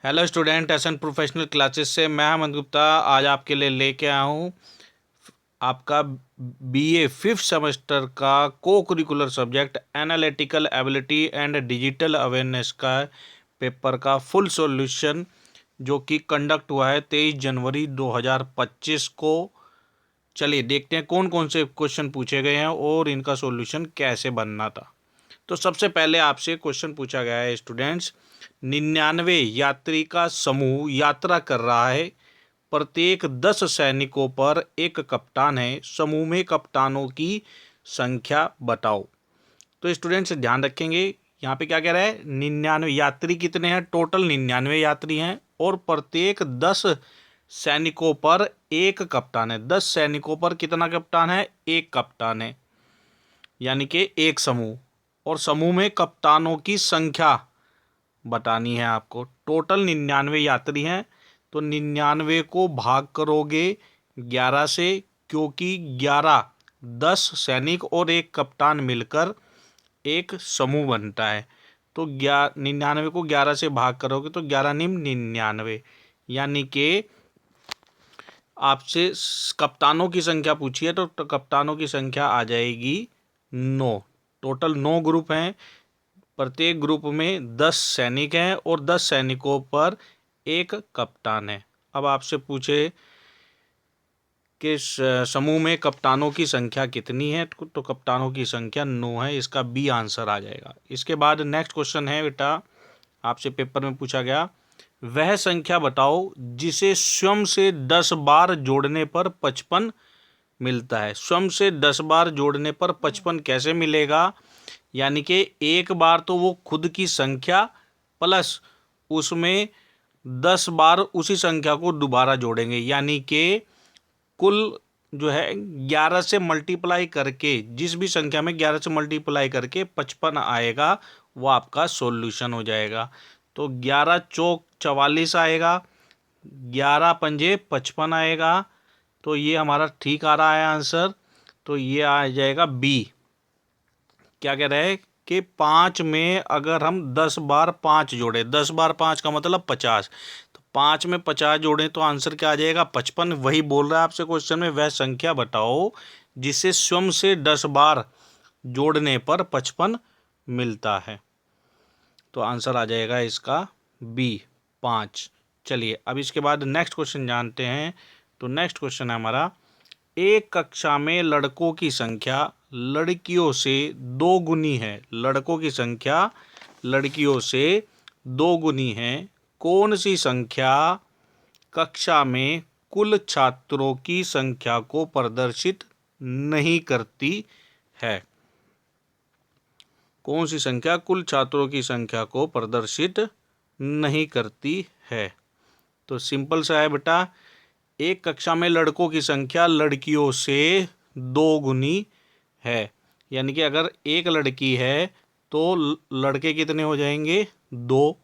Hello student, SN professional classes से मैं हेमंत गुप्ता आज आपके लिए लेके आया हूँ आपका बीए फिफ्थ सेमेस्टर का को curricular subject analytical ability and digital awareness का पेपर का फुल सॉल्यूशन जो कि कंडक्ट हुआ है 23 जनवरी 2025 को। चलिए देखते हैं कौन कौन से क्वेश्चन पूछे गए हैं और इनका सॉल्यूशन कैसे बनना था। तो सबसे पहले आपसे क्वेश्चन पूछा गया है स्टूडेंट्स, 99 यात्री का समूह यात्रा कर रहा है। प्रत्येक 10 सैनिकों पर एक कप्तान है। समूह में कप्तानों की संख्या बताओ। तो स्टूडेंट्स ध्यान रखेंगे, यहाँ पे क्या कह रहा है, 99 यात्री कितने हैं, टोटल 99 यात्री हैं और प्रत्येक 10 सैनिकों पर एक कप्तान है। 10 सैनिकों पर कितना कप्तान है, एक कप्तान है, यानी कि एक समूह। और समूह में कप्तानों की संख्या बतानी है आपको। टोटल 99 यात्री हैं, तो 99 को भाग करोगे 11 से, क्योंकि 11 10 सैनिक और एक कप्तान मिलकर एक समूह बनता है। तो 99 को 11 से भाग करोगे तो 11 निम 99, यानी कि आपसे कप्तानों की संख्या पूछी है तो कप्तानों की संख्या आ जाएगी 9। टोटल 9 ग्रुप हैं, प्रत्येक ग्रुप में 10 सैनिक हैं और 10 सैनिकों पर एक कप्तान है। अब आपसे पूछे कि समूह में कप्तानों की संख्या कितनी है, तो कप्तानों की संख्या 9 है, इसका बी आंसर आ जाएगा। इसके बाद नेक्स्ट क्वेश्चन है बेटा, आपसे पेपर में पूछा गया, वह संख्या बताओ जिसे स्वयं से 10 बार जोड़ने पर 55 मिलता है। स्वयं से 10 बार जोड़ने पर 55 कैसे मिलेगा, यानी कि एक बार तो वो खुद की संख्या प्लस उसमें 10 बार उसी संख्या को दोबारा जोड़ेंगे, यानी कि कुल जो है 11 से मल्टीप्लाई करके, जिस भी संख्या में 11 से मल्टीप्लाई करके 55 आएगा वो आपका सॉल्यूशन हो जाएगा। तो 11 चौक 44 आएगा, 11 पंजे 55 आएगा, तो ये हमारा ठीक आ रहा है आंसर। तो ये आ जाएगा बी। क्या कह रहा है कि 5 में अगर हम 10 बार 5 जोड़े, 10 बार 5 का मतलब 50, तो 5 में 50 जोड़ें तो आंसर क्या आ जाएगा, 55। वही बोल रहा है आपसे क्वेश्चन में, वह संख्या बताओ जिसे स्वयं से 10 बार जोड़ने पर 55 मिलता है। तो आंसर आ जाएगा इसका बी 5। चलिए अब इसके बाद नेक्स्ट क्वेश्चन जानते हैं। तो नेक्स्ट क्वेश्चन है हमारा, एक कक्षा में लड़कों की संख्या लड़कियों से 2 गुनी है। लड़कों की संख्या लड़कियों से 2 गुनी है। कौन सी संख्या कक्षा में कुल छात्रों की संख्या को प्रदर्शित नहीं करती है। कौन सी संख्या कुल छात्रों की संख्या को प्रदर्शित नहीं करती है। तो सिंपल सा है बेटा, एक कक्षा में लड़कों की संख्या लड़कियों से 2 गुनी है, यानी कि अगर एक लड़की है तो लड़के कितने हो जाएंगे, 2,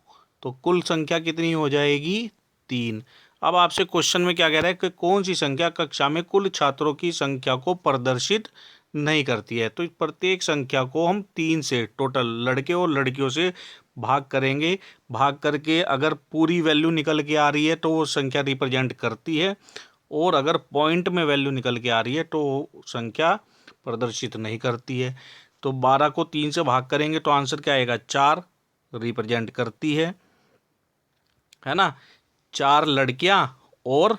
तो कुल संख्या कितनी हो जाएगी, 3। अब आपसे क्वेश्चन में क्या कह रहा है कि कौन सी संख्या कक्षा में कुल छात्रों की संख्या को प्रदर्शित नहीं करती है। तो प्रत्येक संख्या को हम 3 से, टोटल लड़के और लड़कियों से भाग करेंगे। भाग करके अगर पूरी वैल्यू निकल के आ रही है तो वो संख्या रिप्रेजेंट करती है, और अगर पॉइंट में वैल्यू निकल के आ रही है तो संख्या प्रदर्शित नहीं करती है। तो 12 को 3 से भाग करेंगे तो आंसर क्या आएगा, 4 रिप्रेजेंट करती है ना। 4 लड़कियां और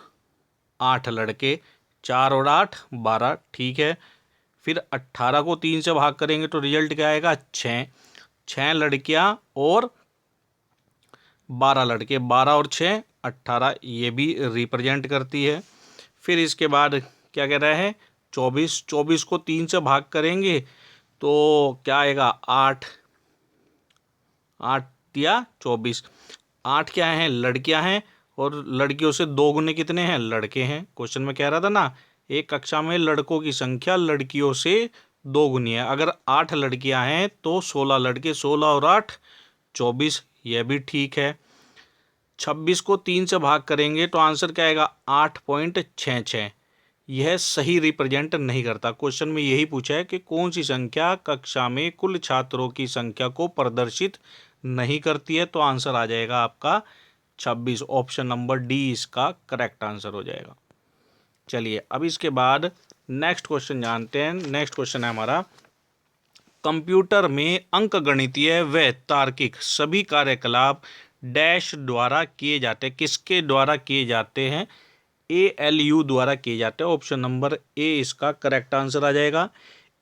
8 लड़के, 4 और 8 12, ठीक है। फिर 18 को 3 से भाग करेंगे तो रिजल्ट क्या आएगा, 6। 6 लड़कियां और 12 लड़के, 12 और 6 18, ये भी रिप्रेजेंट करती है। फिर इसके बाद क्या कह रहा है, 24। 24 को 3 से भाग करेंगे तो क्या आएगा, 8। 8 या 24, 8 क्या हैं, लड़कियां हैं, और लड़कियों से 2 गुने कितने हैं, लड़के हैं। क्वेश्चन में कह रहा था ना, एक कक्षा में लड़कों की संख्या लड़कियों से 2 गुनी है। अगर 8 लड़कियां हैं तो 16 लड़के, 16 और 8 24, यह भी ठीक है। 26 को 3 से भाग करेंगे तो आंसर क्या आएगा, 8.66। यह सही रिप्रेजेंट नहीं करता। क्वेश्चन में यही पूछा है कि कौन सी संख्या कक्षा में कुल छात्रों की संख्या को प्रदर्शित नहीं करती है। तो आंसर आ जाएगा आपका 26। ऑप्शन नंबर डी इसका करेक्ट आंसर हो जाएगा। चलिए अब इसके बाद नेक्स्ट क्वेश्चन जानते हैं। नेक्स्ट क्वेश्चन है हमारा, कंप्यूटर में अंकगणितीय व तार्किक सभी कार्यकलाप डैश द्वारा किए जाते हैं। किसके द्वारा किए जाते हैं? ALU द्वारा किए जाते हैं। ऑप्शन नंबर ए इसका करेक्ट आंसर आ जाएगा।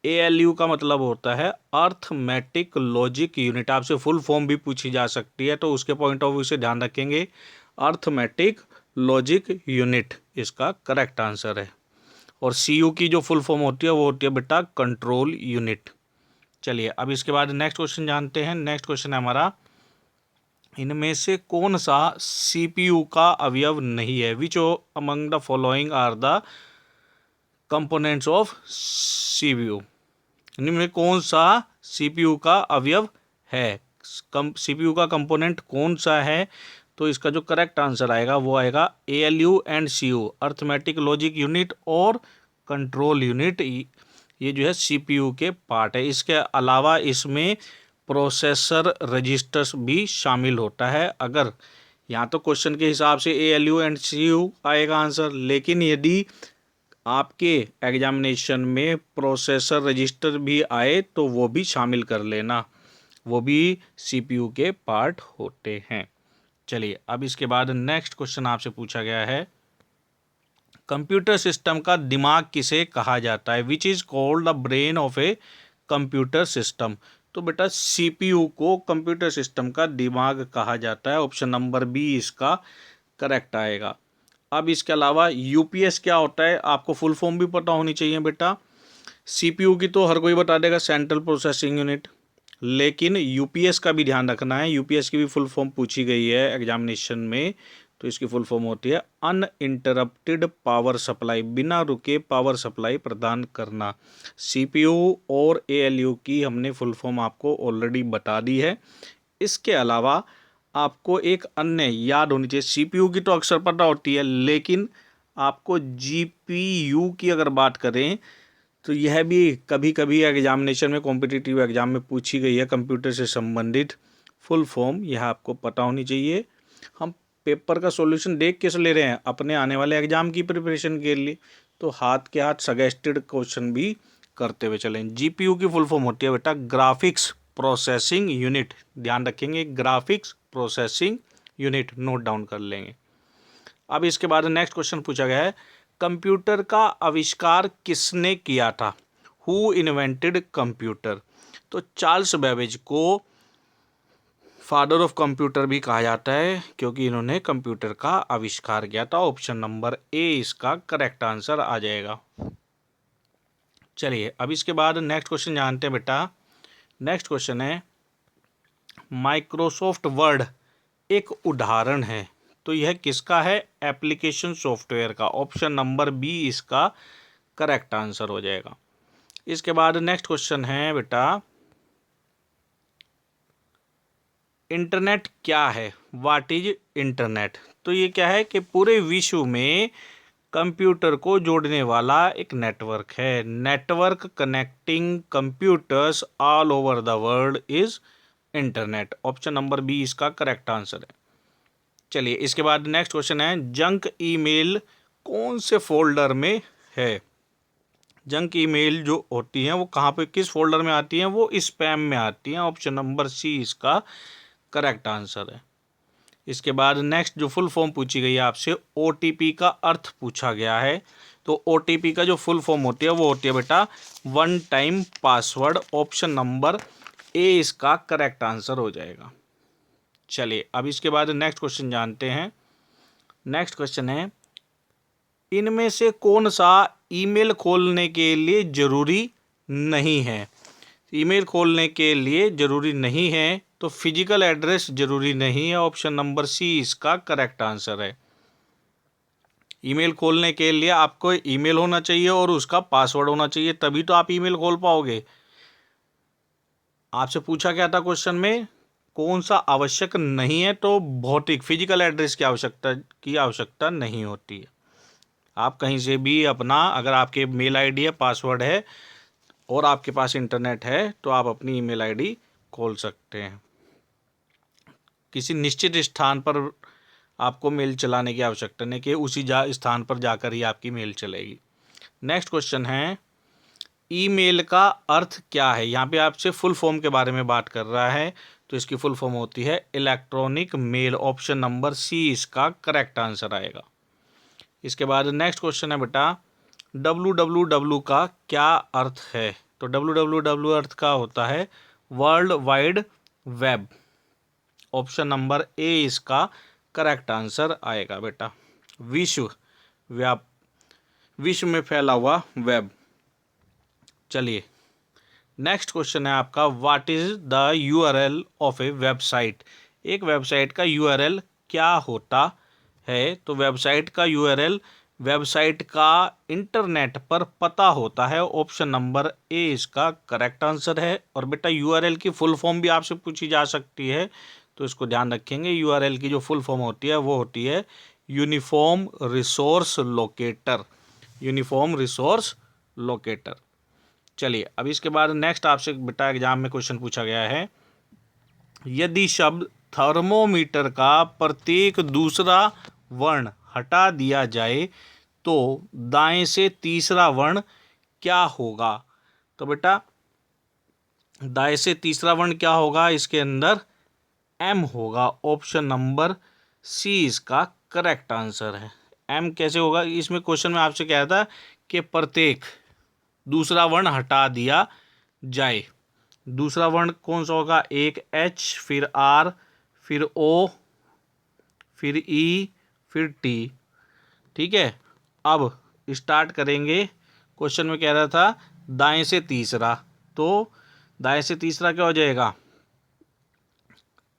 ALU का मतलब होता है अर्थमेटिक लॉजिक यूनिट। आपसे फुल फॉर्म भी पूछी जा सकती है, तो उसके पॉइंट ऑफ व्यू से ध्यान रखेंगे। अर्थमेटिक लॉजिक यूनिट इसका करेक्ट आंसर है। और CU की जो फुल फॉर्म होती है वो होती है बेटा कंट्रोल यूनिट। चलिए अब इसके बाद नेक्स्ट क्वेश्चन जानते हैं। नेक्स्ट क्वेश्चन है हमारा, इनमें से कौन सा CPU का अवयव नहीं है? Which among the following are the components of CPU? इनमें कौन सा CPU का अवयव है? CPU का कंपोनेंट कौन सा है? तो इसका जो करेक्ट आंसर आएगा वो आएगा ALU and CU, arithmetic logic unit और कंट्रोल यूनिट। ये जो है CPU के पार्ट है। इसके अलावा इसमें प्रोसेसर रजिस्टर्स भी शामिल होता है। अगर यहाँ तो क्वेश्चन के हिसाब से ALU एंड CU आएगा आंसर, लेकिन यदि आपके एग्जामिनेशन में प्रोसेसर रजिस्टर भी आए तो वो भी शामिल कर लेना, वो भी CPU के पार्ट होते हैं। चलिए अब इसके बाद नेक्स्ट क्वेश्चन आपसे पूछा गया है, कंप्यूटर सिस्टम का दिमाग किसे कहा जाता है? Which is called the brain of a computer system? तो बेटा CPU को कंप्यूटर सिस्टम का दिमाग कहा जाता है। ऑप्शन नंबर बी इसका करेक्ट आएगा। अब इसके अलावा UPS क्या होता है? आपको फुल फॉर्म भी पता होनी चाहिए बेटा। CPU की तो हर कोई बता देगा, सेंट्रल प्रोसेसिंग यूनिट, लेकिन UPS का भी ध्यान रखना है। UPS की भी फुल फॉर्म पूछी गई है एग्जामिनेशन में, तो इसकी फुल फॉर्म होती है अनइंटरप्टेड पावर सप्लाई, बिना रुके पावर सप्लाई प्रदान करना। CPU और ALU की हमने फुल फॉर्म आपको ऑलरेडी बता दी है। इसके अलावा आपको एक अन्य याद होनी चाहिए। CPU की तो अक्सर पता होती है, लेकिन आपको GPU की अगर बात करें तो यह भी कभी कभी एग्जामिनेशन में, कॉम्पिटिटिव एग्जाम में पूछी गई है। कंप्यूटर से संबंधित फुल फॉर्म यह आपको पता होनी चाहिए। हम पेपर का सॉल्यूशन देख किस ले रहे हैं? अपने आने वाले एग्जाम की प्रिपरेशन के लिए, तो हाथ के हाथ सजेस्टेड क्वेश्चन भी करते हुए चलें। GPU की फुल फॉर्म होती है बेटा ग्राफिक्स प्रोसेसिंग यूनिट। ध्यान रखेंगे, graphics processing unit, note down कर लेंगे। अब इसके बाद नेक्स्ट क्वेश्चन पूछा गया है, कंप्यूटर का आविष्कार किसने किया था? Who invented computer? तो चार्ल्स बेबेज को फादर ऑफ कंप्यूटर भी कहा जाता है, क्योंकि इन्होंने कंप्यूटर का आविष्कार किया था। ऑप्शन नंबर ए इसका करेक्ट आंसर आ जाएगा। चलिए अब इसके बाद नेक्स्ट क्वेश्चन जानते हैं बेटा। नेक्स्ट क्वेश्चन है, माइक्रोसॉफ्ट वर्ड एक उदाहरण है, तो यह किसका है? एप्लीकेशन सॉफ्टवेयर का। ऑप्शन नंबर बी इसका करेक्ट आंसर हो जाएगा। इसके बाद नेक्स्ट क्वेश्चन है बेटा, इंटरनेट क्या है? What is internet? तो ये क्या है कि पूरे विश्व में कंप्यूटर को जोड़ने वाला एक नेटवर्क है। Network connecting computers all over the world is internet. Option number B इसका करेक्ट आंसर है। चलिए इसके बाद नेक्स्ट क्वेश्चन है, जंक ईमेल कौन से फोल्डर में है? जंक ईमेल जो होती हैं वो कहाँ पे, किस फोल्डर में आती हैं? वो स्पैम में आती हैं। ऑप्शन नंबर सी इसका करेक्ट आंसर है। इसके बाद नेक्स्ट जो फुल फॉर्म पूछी गई है आपसे, OTP का अर्थ पूछा गया है। तो OTP का जो फुल फॉर्म होती है वो होती है बेटा one time password. Option number A इसका करेक्ट आंसर हो जाएगा। चलिए अब इसके बाद नेक्स्ट क्वेश्चन जानते हैं। नेक्स्ट क्वेश्चन है, इनमें से कौन सा ईमेल खोलने के लिए जरूरी नहीं है? ईमेल खोलने के लिए जरूरी नहीं है, तो फिजिकल एड्रेस जरूरी नहीं है। ऑप्शन नंबर सी इसका करेक्ट आंसर है। ईमेल खोलने के लिए आपको ईमेल होना चाहिए और उसका पासवर्ड होना चाहिए, तभी तो आप ईमेल खोल पाओगे। आपसे पूछा क्या था क्वेश्चन में, कौन सा आवश्यक नहीं है? तो भौतिक फिजिकल एड्रेस की आवश्यकता नहीं होती है। आप कहीं से भी अपना, अगर आपके मेल आईडी है, पासवर्ड है और आपके पास इंटरनेट है, तो आप अपनी ईमेल आईडी खोल सकते हैं। किसी निश्चित स्थान पर आपको मेल चलाने की आवश्यकता नहीं कि उसी स्थान पर जाकर ही आपकी मेल चलेगी। नेक्स्ट क्वेश्चन है, ईमेल का अर्थ क्या है। यहाँ पे आपसे फुल फॉर्म के बारे में बात कर रहा है, तो इसकी फुल फॉर्म होती है electronic mail. Option number C इसका करेक्ट आंसर आएगा। इसके बाद नेक्स्ट क्वेश्चन है बेटा, www का क्या अर्थ है। तो www अर्थ का होता है world wide web. Option number A इसका करेक्ट आंसर आएगा बेटा। विश्व में फैला हुआ वेब। चलिए नेक्स्ट क्वेश्चन है आपका, what is the URL of A website. एक वेबसाइट का यूआरएल क्या होता है। तो वेबसाइट का यूआरएल वेबसाइट का इंटरनेट पर पता होता है। ऑप्शन नंबर ए इसका करेक्ट आंसर है। और बेटा यूआरएल की फुल फॉर्म भी आपसे पूछी जा सकती है, तो इसको ध्यान रखेंगे। यूआरएल की जो फुल फॉर्म होती है वो होती है uniform resource locator. Uniform resource locator. चलिए अब इसके बाद नेक्स्ट आपसे बेटा एग्जाम में क्वेश्चन पूछा गया है, यदि शब्द थर्मोमीटर का प्रत्येक दूसरा वर्ण हटा दिया जाए तो दाएं से तीसरा वर्ण क्या होगा। तो बेटा दाएं से तीसरा वर्ण क्या होगा, इसके अंदर एम होगा। ऑप्शन नंबर सी इसका करेक्ट आंसर है। एम कैसे होगा, इसमें क्वेश्चन में आपसे कह था कि प्रत्येक दूसरा वर्ण हटा दिया जाए। दूसरा वर्ण कौन सा होगा, एक एच, फिर आर, फिर ओ, फिर ई, फिर टी। ठीक है, अब स्टार्ट करेंगे। क्वेश्चन में कह रहा था दाएं से तीसरा, तो दाएं से तीसरा क्या हो जाएगा,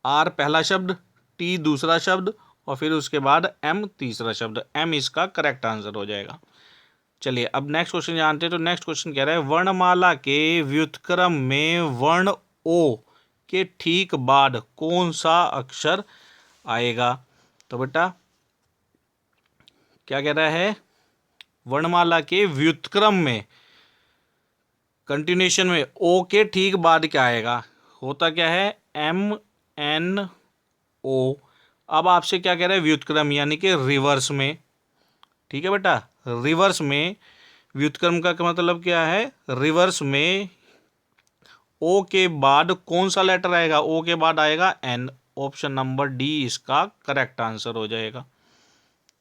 आर पहला शब्द, टी दूसरा शब्द, और फिर उसके बाद एम तीसरा शब्द। एम इसका करेक्ट आंसर हो जाएगा। चलिए अब नेक्स्ट क्वेश्चन जानते हैं। तो नेक्स्ट क्वेश्चन कह रहा है, वर्णमाला के व्युत्क्रम में वर्ण ओ के ठीक बाद कौन सा अक्षर आएगा। तो बेटा क्या कह रहा है, वर्णमाला के व्युत्क्रम में कंटिन्यूएशन में ओ के ठीक बाद क्या आएगा। होता क्या है, एम एन ओ। अब आपसे क्या कह रहा है, व्युत्क्रम यानी कि रिवर्स में। ठीक है बेटा, रिवर्स में व्युत्क्रम का मतलब क्या है, रिवर्स में ओ के बाद कौन सा लेटर आएगा, ओ के बाद आएगा एन। ऑप्शन नंबर डी इसका करेक्ट आंसर हो जाएगा।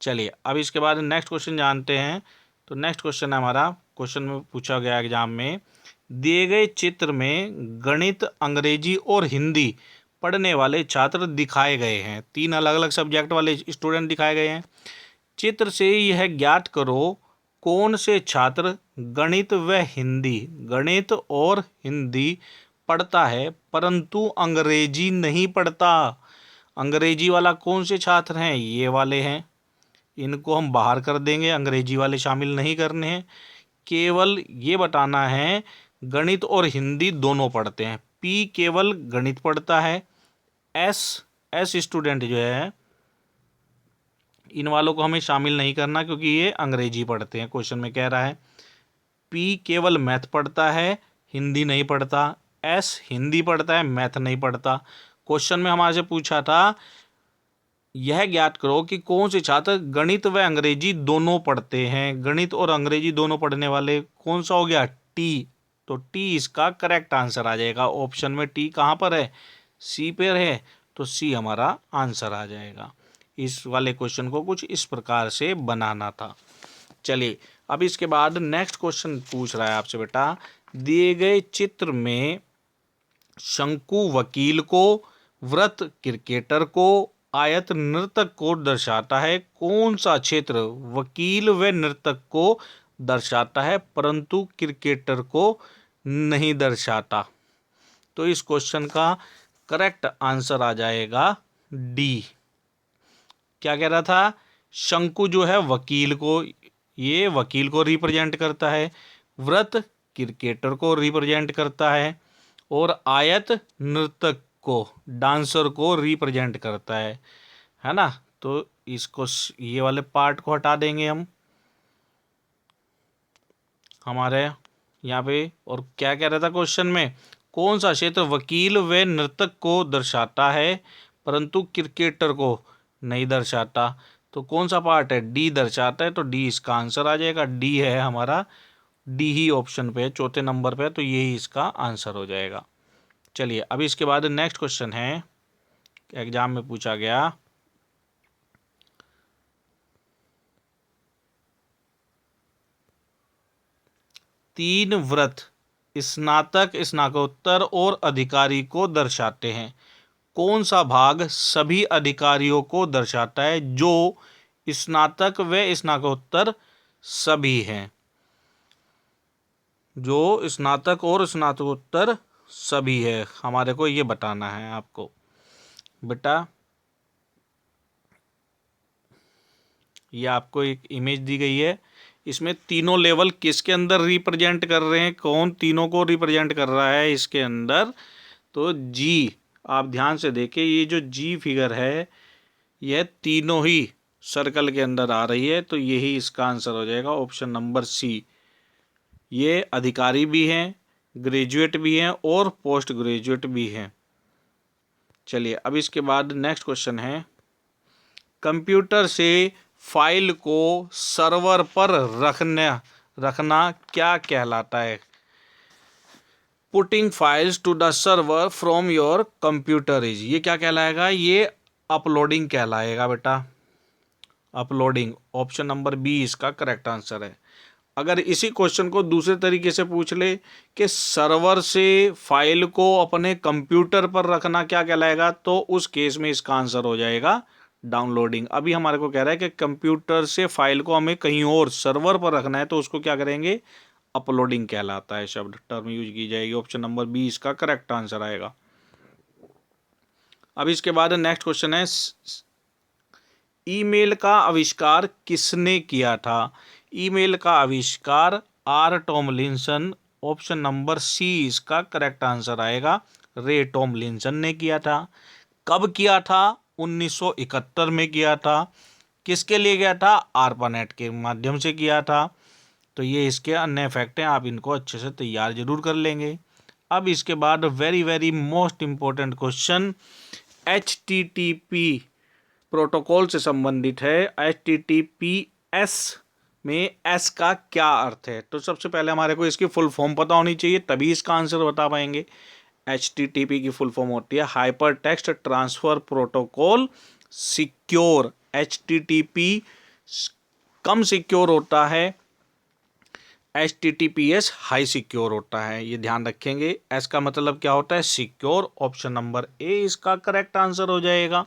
चलिए अब इसके बाद नेक्स्ट क्वेश्चन जानते हैं। तो नेक्स्ट क्वेश्चन है हमारा, क्वेश्चन में पूछा गया एग्जाम में, दिए गए चित्र में गणित, अंग्रेजी और हिंदी पढ़ने वाले छात्र दिखाए गए हैं। तीन अलग अलग सब्जेक्ट वाले स्टूडेंट दिखाए गए हैं। चित्र से यह ज्ञात करो कौन से छात्र गणित गणित और हिंदी पढ़ता है परंतु अंग्रेजी नहीं पढ़ता। अंग्रेजी वाला कौन से छात्र हैं, ये वाले हैं। इनको हम बाहर कर देंगे, अंग्रेजी वाले शामिल नहीं करने हैं। केवल ये बताना है गणित और हिंदी दोनों पढ़ते हैं। पी केवल गणित पढ़ता है। एस स्टूडेंट जो है, इन वालों को हमें शामिल नहीं करना क्योंकि ये अंग्रेजी पढ़ते हैं। क्वेश्चन में कह रहा है पी केवल मैथ पढ़ता है, हिंदी नहीं पढ़ता। एस हिंदी पढ़ता है, मैथ नहीं पढ़ता। क्वेश्चन में हमारे से पूछा था यह ज्ञात करो कि कौन से छात्र गणित व अंग्रेजी दोनों पढ़ते हैं। गणित और अंग्रेजी दोनों पढ़ने वाले कौन सा हो गया, टी। तो टी इसका करेक्ट आंसर आ जाएगा। ऑप्शन में टी कहाँ पर है, सी पर है, तो सी हमारा आंसर आ जाएगा। इस वाले क्वेश्चन को कुछ इस प्रकार से बनाना था। चलिए अब इसके बाद नेक्स्ट क्वेश्चन पूछ रहा है आपसे बेटा, दिए गए चित्र में शंकु वकील को, वृत्त क्रिकेटर को, आयत नर्तक को दर्शाता है। कौन सा क्षेत्र वकील व नर्तक को दर्शाता है परंतु क्रिकेटर को नहीं दर्शाता। तो इस क्वेश्चन का करेक्ट आंसर आ जाएगा डी। क्या कह रहा था, शंकु जो है वकील को, ये वकील को रिप्रेजेंट करता है, वृत्त क्रिकेटर को रिप्रेजेंट करता है, और आयत नर्तक को, डांसर को रिप्रेजेंट करता है ना। तो इसको ये वाले पार्ट को हटा देंगे हम हमारे यहाँ पे। और क्या कह रहा था क्वेश्चन में, कौन सा क्षेत्र वकील व नर्तक को दर्शाता है परंतु क्रिकेटर को नहीं दर्शाता। तो कौन सा पार्ट है, डी दर्शाता है, तो डी इसका आंसर आ जाएगा। डी है हमारा, डी ही ऑप्शन पे है, चौथे नंबर पे है, तो यही इसका आंसर हो जाएगा। चलिए अभी इसके बाद नेक्स्ट क्वेश्चन है, एग्जाम में पूछा गया, तीन व्रत स्नातक, स्नातकोत्तर और अधिकारी को दर्शाते हैं। कौन सा भाग सभी अधिकारियों को दर्शाता है जो स्नातक व स्नातकोत्तर सभी हैं, जो स्नातक और स्नातकोत्तर सभी है, हमारे को ये बताना है आपको बेटा। ये आपको एक इमेज दी गई है, इसमें तीनों लेवल किसके अंदर रिप्रेजेंट कर रहे हैं, कौन तीनों को रिप्रेजेंट कर रहा है इसके अंदर, तो जी, आप ध्यान से देखिए, ये जो जी फिगर है यह तीनों ही सर्कल के अंदर आ रही है, तो यही इसका आंसर हो जाएगा, ऑप्शन नंबर सी। ये अधिकारी भी हैं, ग्रेजुएट भी हैं और पोस्ट ग्रेजुएट भी हैं। चलिए अब इसके बाद नेक्स्ट क्वेश्चन है, कंप्यूटर से फाइल को सर्वर पर रखना क्या कहलाता है। Putting files to the server from your computer is, ये क्या कहलाएगा, ये अपलोडिंग कहलाएगा बेटा, अपलोडिंग। ऑप्शन नंबर बी इसका करेक्ट आंसर है। अगर इसी क्वेश्चन को दूसरे तरीके से पूछ ले कि सर्वर से फाइल को अपने कंप्यूटर पर रखना क्या कहलाएगा, तो उस केस में इसका आंसर हो जाएगा डाउनलोडिंग। अभी हमारे को कह रहा है कि कंप्यूटर से फाइल को हमें कहीं और सर्वर पर रखना है, तो उसको क्या करेंगे, अपलोडिंग कहलाता है शब्द, टर्म यूज की जाएगी। ऑप्शन नंबर बी इसका करेक्ट आंसर आएगा। अब इसके बाद नेक्स्ट क्वेश्चन है, ईमेल का आविष्कार किसने किया था। ईमेल का आविष्कार R Tomlinson, option number C इसका करेक्ट आंसर आएगा, रे टॉमलिंसन ने किया था। कब किया था, 1971 में किया था। किसके लिए किया था, आर्पानेट के माध्यम से किया था। तो ये इसके अन्य फैक्ट हैं, आप इनको अच्छे से तैयार जरूर कर लेंगे। अब इसके बाद very very most important question HTTP protocol से संबंधित है। HTTPS में S का क्या अर्थ है, तो सबसे पहले हमारे को इसकी फुल फॉर्म पता होनी चाहिए, तभी इसका आंसर बता पाएंगे। HTTP की फुल फॉर्म होती है hyper text transfer protocol secure. HTTP कम सिक्योर होता है, HTTPS हाई सिक्योर होता है, ये ध्यान रखेंगे। S का मतलब क्या होता है, सिक्योर। ऑप्शन नंबर ए इसका करेक्ट आंसर हो जाएगा।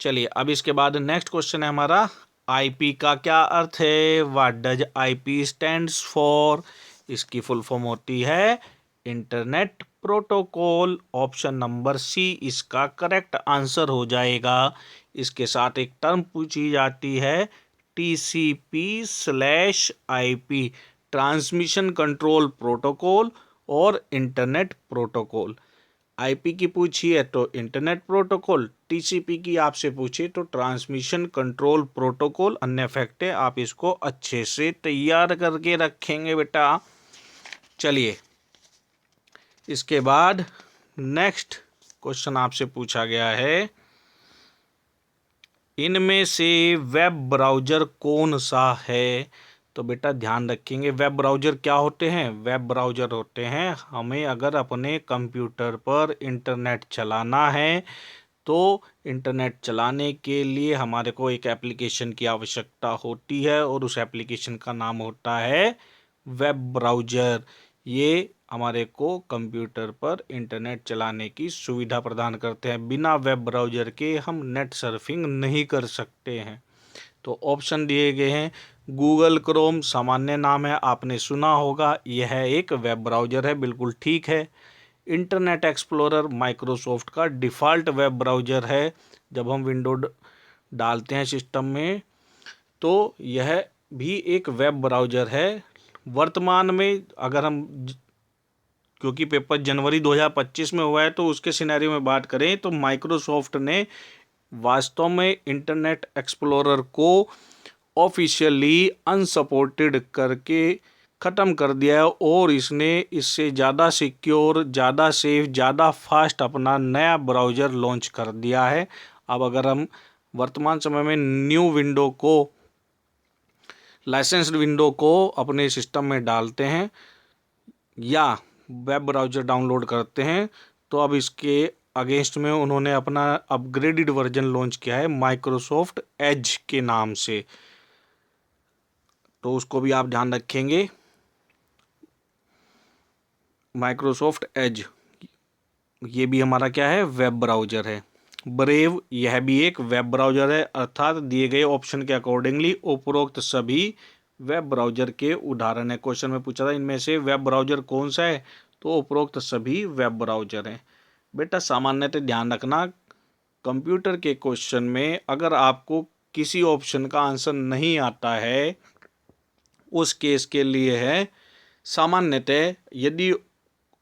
चलिए अब इसके बाद नेक्स्ट क्वेश्चन है हमारा, IP का क्या अर्थ है, what does IP stands for. इसकी फुल फॉर्म होती है internet protocol. Option number C इसका करेक्ट आंसर हो जाएगा। इसके साथ एक टर्म पूछी जाती है TCP/IP, ट्रांसमिशन कंट्रोल प्रोटोकॉल और इंटरनेट प्रोटोकॉल। IP की पूछी है तो इंटरनेट प्रोटोकॉल, TCP की आपसे पूछे तो ट्रांसमिशन कंट्रोल प्रोटोकॉल। अन्य फैक्ट है, आप इसको अच्छे से तैयार करके रखेंगे बेटा। चलिए इसके बाद नेक्स्ट क्वेश्चन आपसे पूछा गया है, इनमें से वेब ब्राउज़र कौन सा है। तो बेटा ध्यान रखेंगे, वेब ब्राउज़र क्या होते हैं, वेब ब्राउज़र होते हैं हमें अगर अपने कंप्यूटर पर इंटरनेट चलाना है, तो इंटरनेट चलाने के लिए हमारे को एक एप्लीकेशन की आवश्यकता होती है और उस एप्लीकेशन का नाम होता है वेब ब्राउज़र। ये हमारे को कंप्यूटर पर इंटरनेट चलाने की सुविधा प्रदान करते हैं। बिना वेब ब्राउज़र के हम नेट सर्फिंग नहीं कर सकते हैं। तो ऑप्शन दिए गए हैं, गूगल क्रोम सामान्य नाम है, आपने सुना होगा, यह एक वेब ब्राउज़र है, बिल्कुल ठीक है। इंटरनेट एक्सप्लोरर माइक्रोसॉफ्ट का डिफ़ॉल्ट वेब ब्राउज़र है, जब हम विंडो डालते हैं सिस्टम में तो यह भी एक वेब ब्राउज़र है। वर्तमान में अगर हम, क्योंकि पेपर जनवरी 2025 में हुआ है, तो उसके सिनेरियो में बात करें तो माइक्रोसॉफ्ट ने वास्तव में इंटरनेट एक्सप्लोरर को ऑफिशियली अनसपोर्टेड करके ख़त्म कर दिया है और इसने इससे ज़्यादा सिक्योर, ज़्यादा सेफ, ज़्यादा फास्ट अपना नया ब्राउज़र लॉन्च कर दिया है। अब अगर हम वर्तमान समय में न्यू विंडो को, लाइसेंस्ड विंडो को अपने सिस्टम में डालते हैं या वेब ब्राउज़र डाउनलोड करते हैं, तो अब इसके अगेंस्ट में उन्होंने अपना अपग्रेडेड वर्जन लॉन्च किया है माइक्रोसॉफ्ट एज के नाम से, तो उसको भी आप ध्यान रखेंगे। माइक्रोसॉफ्ट एज, ये भी हमारा क्या है, वेब ब्राउज़र है। ब्रेव, यह भी एक वेब ब्राउज़र है, अर्थात दिए गए ऑप्शन के अकॉर्डिंगली उपरोक्त सभी वेब ब्राउज़र के उदाहरण है। क्वेश्चन में पूछा था इनमें से वेब ब्राउज़र कौन सा है, तो उपरोक्त सभी वेब ब्राउज़र हैं। बेटा सामान्यतः ध्यान रखना, कंप्यूटर के क्वेश्चन में अगर आपको किसी ऑप्शन का आंसर नहीं आता है, उस केस के लिए है सामान्यतः यदि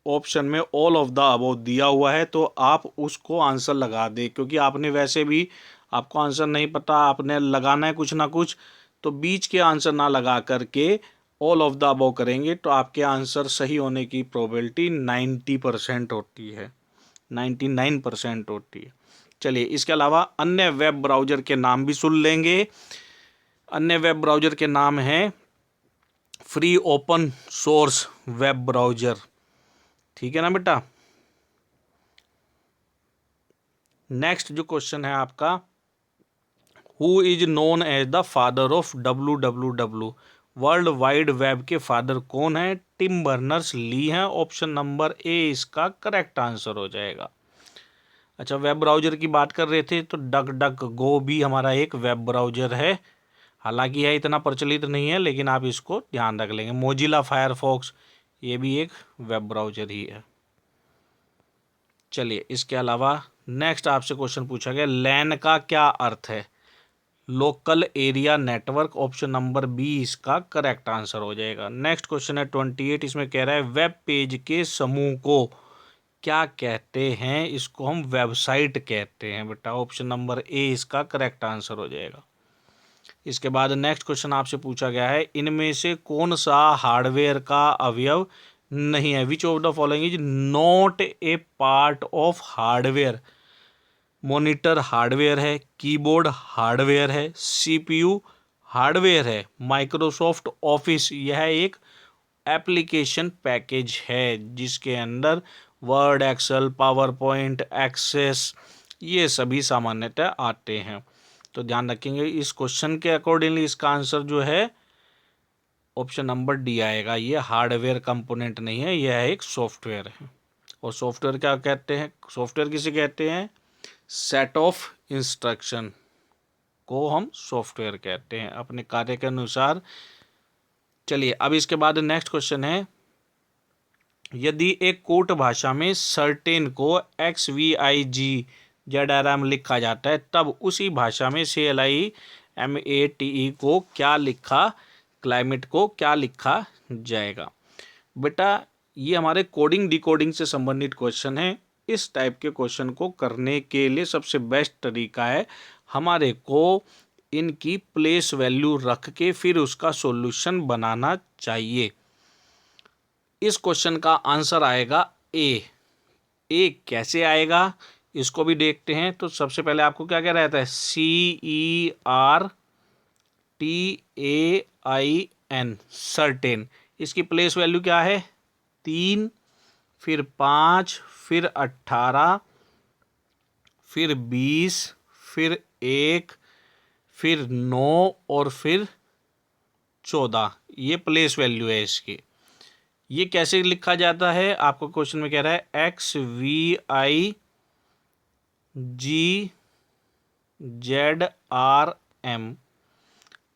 ऑप्शन में ऑल ऑफ द अबव दिया हुआ है तो आप उसको आंसर लगा दें, क्योंकि आपने वैसे भी आपको आंसर नहीं पता, आपने लगाना है कुछ ना कुछ, तो बीच के आंसर ना लगा करके ऑल ऑफ द अबव करेंगे तो आपके आंसर सही होने की प्रोबेबिलिटी 90% होती है, 99% होती है। चलिए, इसके अलावा अन्य वेब ब्राउज़र के नाम भी सुन लेंगे। अन्य वेब ब्राउज़र के नाम हैं free open source web browser, ठीक है ना बेटा। नेक्स्ट जो क्वेश्चन है आपका, who is known as the father of WWW, world wide web के फादर कौन है? टिम बर्नर्स ली हैं। ऑप्शन नंबर ए इसका करेक्ट आंसर हो जाएगा। अच्छा, वेब ब्राउज़र की बात कर रहे थे तो डक डक गो भी हमारा एक वेब ब्राउज़र है, हालांकि यह इतना प्रचलित नहीं है, लेकिन आप इसको ध्यान रख लेंगे। मोजिला फायरफॉक्स, ये भी एक वेब ब्राउज़र ही है। चलिए, इसके अलावा नेक्स्ट आपसे क्वेश्चन पूछा गया, लैन का क्या अर्थ है? Local area network. Option number B इसका करेक्ट आंसर हो जाएगा। नेक्स्ट क्वेश्चन है 28, इसमें कह रहा है वेब पेज के समूह को क्या कहते हैं? इसको हम वेबसाइट कहते हैं बेटा। ऑप्शन नंबर ए इसका करेक्ट आंसर हो जाएगा। इसके बाद नेक्स्ट क्वेश्चन आपसे पूछा गया है, इनमें से कौन सा हार्डवेयर का अवयव नहीं है? Which of the following is not a part of hardware? Monitor hardware है, कीबोर्ड हार्डवेयर है, CPU हार्डवेयर है, माइक्रोसॉफ्ट ऑफिस यह एक एप्लीकेशन पैकेज है जिसके अंदर word, excel, PowerPoint, access ये सभी सामान्यतः आते हैं। तो ध्यान रखेंगे, इस क्वेश्चन के अकॉर्डिंगली इसका आंसर जो है ऑप्शन नंबर डी आएगा। ये हार्डवेयर कंपोनेंट नहीं है, यह एक सॉफ्टवेयर है। और सॉफ्टवेयर क्या कहते हैं? सॉफ्टवेयर किसे कहते हैं? सेट ऑफ इंस्ट्रक्शन को हम सॉफ्टवेयर कहते हैं अपने कार्य के अनुसार। चलिए, अब इसके बाद नेक्स्ट क्वेश्चन है, यदि एक कोट भाषा में सर्टेन को XVIGZRM लिखा जाता है, तब उसी भाषा में CLIMATE को क्या लिखा, क्लाइमेट को क्या लिखा जाएगा? बेटा ये हमारे कोडिंग डिकोडिंग से संबंधित क्वेश्चन है। इस टाइप के क्वेश्चन को करने के लिए सबसे बेस्ट तरीका है हमारे को इनकी प्लेस वैल्यू रख के फिर उसका सॉल्यूशन बनाना चाहिए। इस क्वेश्चन का आंसर आएगा ए। ए कैसे आएगा इसको भी देखते हैं। तो सबसे पहले आपको क्या क्या रहता है? CERTAIN, certain. इसकी प्लेस वैल्यू क्या है? 3, फिर 5, फिर 18, फिर 20, फिर 1, फिर 9 और फिर 14। ये प्लेस वैल्यू है इसकी। ये कैसे लिखा जाता है? आपको क्वेश्चन में कह रहा है XVIGZRM।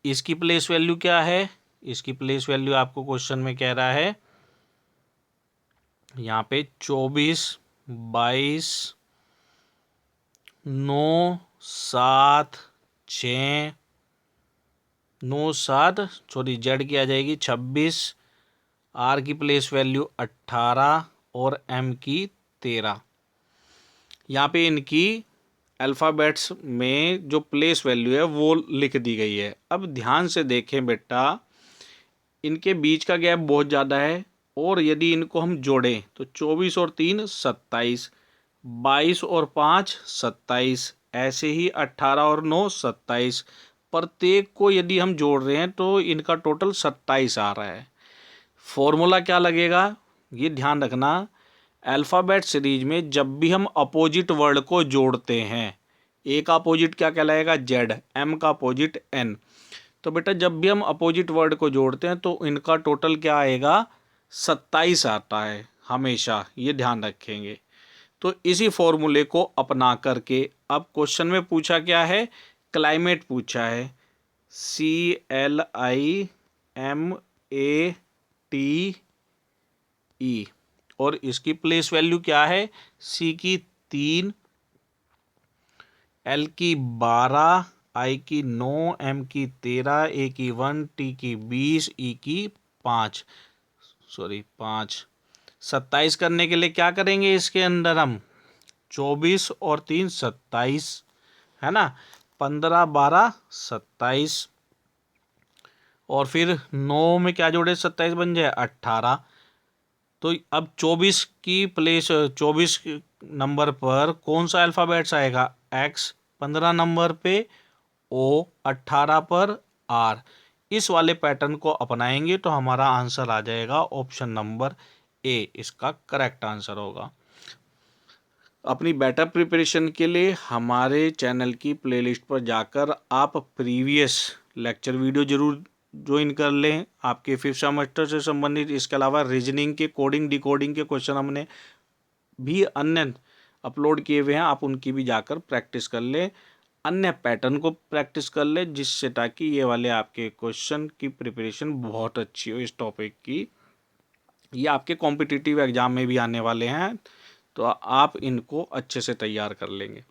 इसकी प्लेस वैल्यू क्या है? इसकी प्लेस वैल्यू आपको क्वेश्चन में कह रहा है यहाँ पे 24, 22, 9, 7, 6, 9, 7 सॉरी जेड की आ जाएगी 26, आर की प्लेस वैल्यू 18 और एम की 13। यहाँ पे इनकी अल्फ़ाबेट्स में जो प्लेस वैल्यू है वो लिख दी गई है। अब ध्यान से देखें बेटा, इनके बीच का गैप बहुत ज़्यादा है और यदि इनको हम जोड़ें तो 24 और 3 27, 22 और 5 27, ऐसे ही 18 और 9 27, प्रत्येक को यदि हम जोड़ रहे हैं तो इनका टोटल 27 आ रहा है। फॉर्मूला क्या लगेगा ये ध्यान रखना, अल्फ़ाबेट सीरीज में जब भी हम अपोजिट वर्ड को जोड़ते हैं, ए का अपोजिट क्या कहलाएगा जेड, एम का अपोजिट एन, तो बेटा जब भी हम अपोजिट वर्ड को जोड़ते हैं तो इनका टोटल क्या आएगा 27 आता है हमेशा, ये ध्यान रखेंगे। तो इसी फॉर्मूले को अपना करके अब क्वेश्चन में पूछा क्या है, क्लाइमेट पूछा है, CLIMATE, और इसकी प्लेस वैल्यू क्या है, सी की 3, एल की 12, आई की 9, एम की 13, ए की 1, टी की 20, ई की 5, 27 करने के लिए क्या करेंगे, इसके अंदर हम 24 और 3 27 है ना, 15 12 27, और फिर 9 में क्या जोड़े 27 बन जाए 18। तो अब 24 की प्लेस 24 नंबर पर कौन सा अल्फ़ाबेट्स आएगा, एक्स, 15 नंबर पे ओ, 18 पर आर। इस वाले पैटर्न को अपनाएंगे तो हमारा आंसर आ जाएगा ऑप्शन नंबर ए, इसका करेक्ट आंसर होगा। अपनी बेटर प्रिपरेशन के लिए हमारे चैनल की प्लेलिस्ट पर जाकर आप प्रीवियस लेक्चर वीडियो जरूर ज्वाइन कर लें, आपके 5th सेमेस्टर से संबंधित। इसके अलावा रीजनिंग के, कोडिंग डिकोडिंग के क्वेश्चन हमने भी अन्य अपलोड किए हुए हैं, आप उनकी भी जाकर प्रैक्टिस कर लें, अन्य पैटर्न को प्रैक्टिस कर लें, जिससे ताकि ये वाले आपके क्वेश्चन की प्रिपरेशन बहुत अच्छी हो इस टॉपिक की। ये आपके कॉम्पिटिटिव एग्जाम में भी आने वाले हैं, तो आप इनको अच्छे से तैयार कर लेंगे।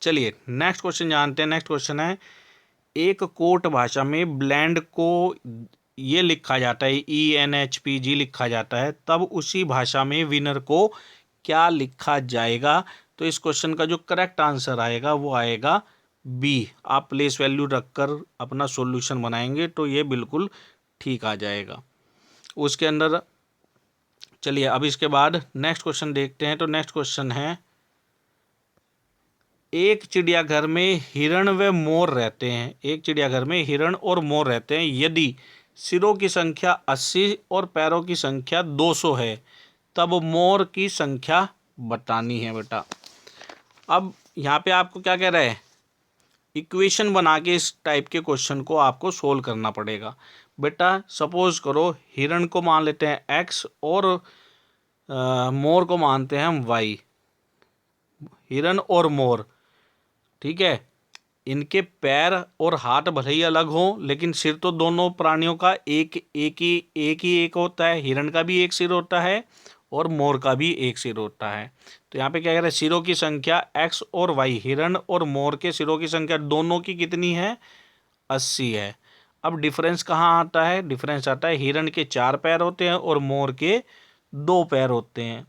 चलिए नेक्स्ट क्वेश्चन जानते हैं। नेक्स्ट क्वेश्चन है, एक कोट भाषा में ब्लेंड को ये लिखा जाता है, ENHPG लिखा जाता है, तब उसी भाषा में विनर को क्या लिखा जाएगा। तो इस क्वेश्चन का जो करेक्ट आंसर आएगा वो आएगा बी। आप प्लेस वैल्यू रखकर अपना सॉल्यूशन बनाएंगे तो ये बिल्कुल ठीक आ जाएगा उसके अंदर। चलिए अब इसके बाद नेक्स्ट क्वेश्चन देखते हैं। तो नेक्स्ट क्वेश्चन है, एक चिड़ियाघर में हिरण व मोर रहते हैं, एक चिड़ियाघर में हिरण और मोर रहते हैं, यदि सिरों की संख्या 80 और पैरों की संख्या 200 है, तब मोर की संख्या बतानी है बेटा। अब यहाँ पे आपको क्या कह रहा है, इक्वेशन बना के इस टाइप के क्वेश्चन को आपको सोल्व करना पड़ेगा बेटा। सपोज करो हिरण को मान लेते हैं x और मोर को मानते हैं हम y। हिरण और मोर, ठीक है, इनके पैर और हाथ भले ही अलग हो लेकिन सिर तो दोनों प्राणियों का एक होता है। हिरण का भी एक सिर होता है और मोर का भी एक सिर होता है। तो यहाँ पे क्या कह रहे हैं, सिरों की संख्या x और y, हिरण और मोर के सिरों की संख्या दोनों की कितनी है, 80 है। अब डिफरेंस कहाँ आता है, डिफरेंस आता है हिरण के 4 पैर होते हैं और मोर के 2 पैर होते हैं,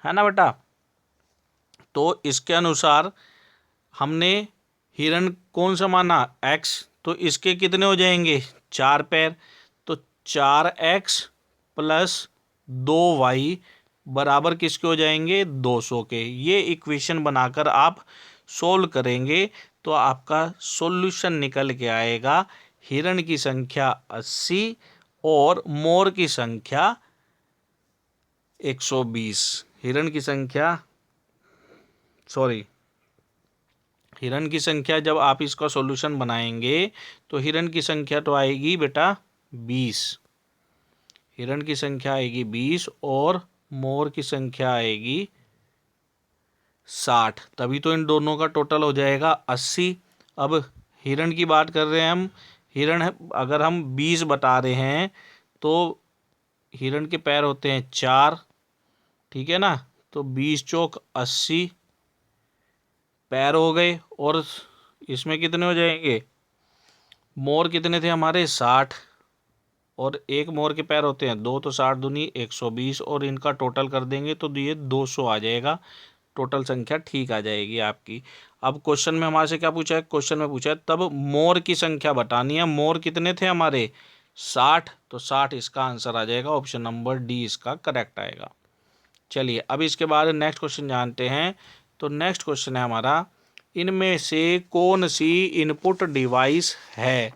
है ना बेटा। तो इसके अनुसार हमने हिरण कौन सा माना, x, तो इसके कितने हो जाएंगे 4 पैर, तो 4x प्लस 2y बराबर किसके हो जाएंगे 200 के। ये इक्वेशन बनाकर आप सोल्व करेंगे तो आपका सॉल्यूशन निकल के आएगा, हिरण की संख्या 80 और मोर की संख्या 120। हिरण की संख्या जब आप इसका सॉल्यूशन बनाएंगे तो हिरण की संख्या तो आएगी बेटा 20, हिरण की संख्या आएगी 20 और मोर की संख्या आएगी 60, तभी तो इन दोनों का टोटल हो जाएगा 80। अब हिरण की बात कर रहे हैं हम, हिरण अगर हम 20 बता रहे हैं तो हिरण के पैर होते हैं 4, ठीक है ना, तो 20 चौक 80 पैर हो गए, और इसमें कितने हो जाएंगे, मोर कितने थे हमारे 60, और एक मोर के पैर होते हैं 2, तो 60 दूनी 120, और इनका टोटल कर देंगे तो ये 200 आ जाएगा, टोटल संख्या ठीक आ जाएगी आपकी। अब क्वेश्चन में हमारे से क्या पूछा है, क्वेश्चन में पूछा है तब मोर की संख्या बतानी है, मोर कितने थे हमारे 60, तो 60 इसका आंसर आ जाएगा, ऑप्शन नंबर डी इसका करेक्ट आएगा। चलिए अब इसके बाद नेक्स्ट क्वेश्चन जानते हैं। तो नेक्स्ट क्वेश्चन है हमारा, इनमें से कौन सी इनपुट डिवाइस है?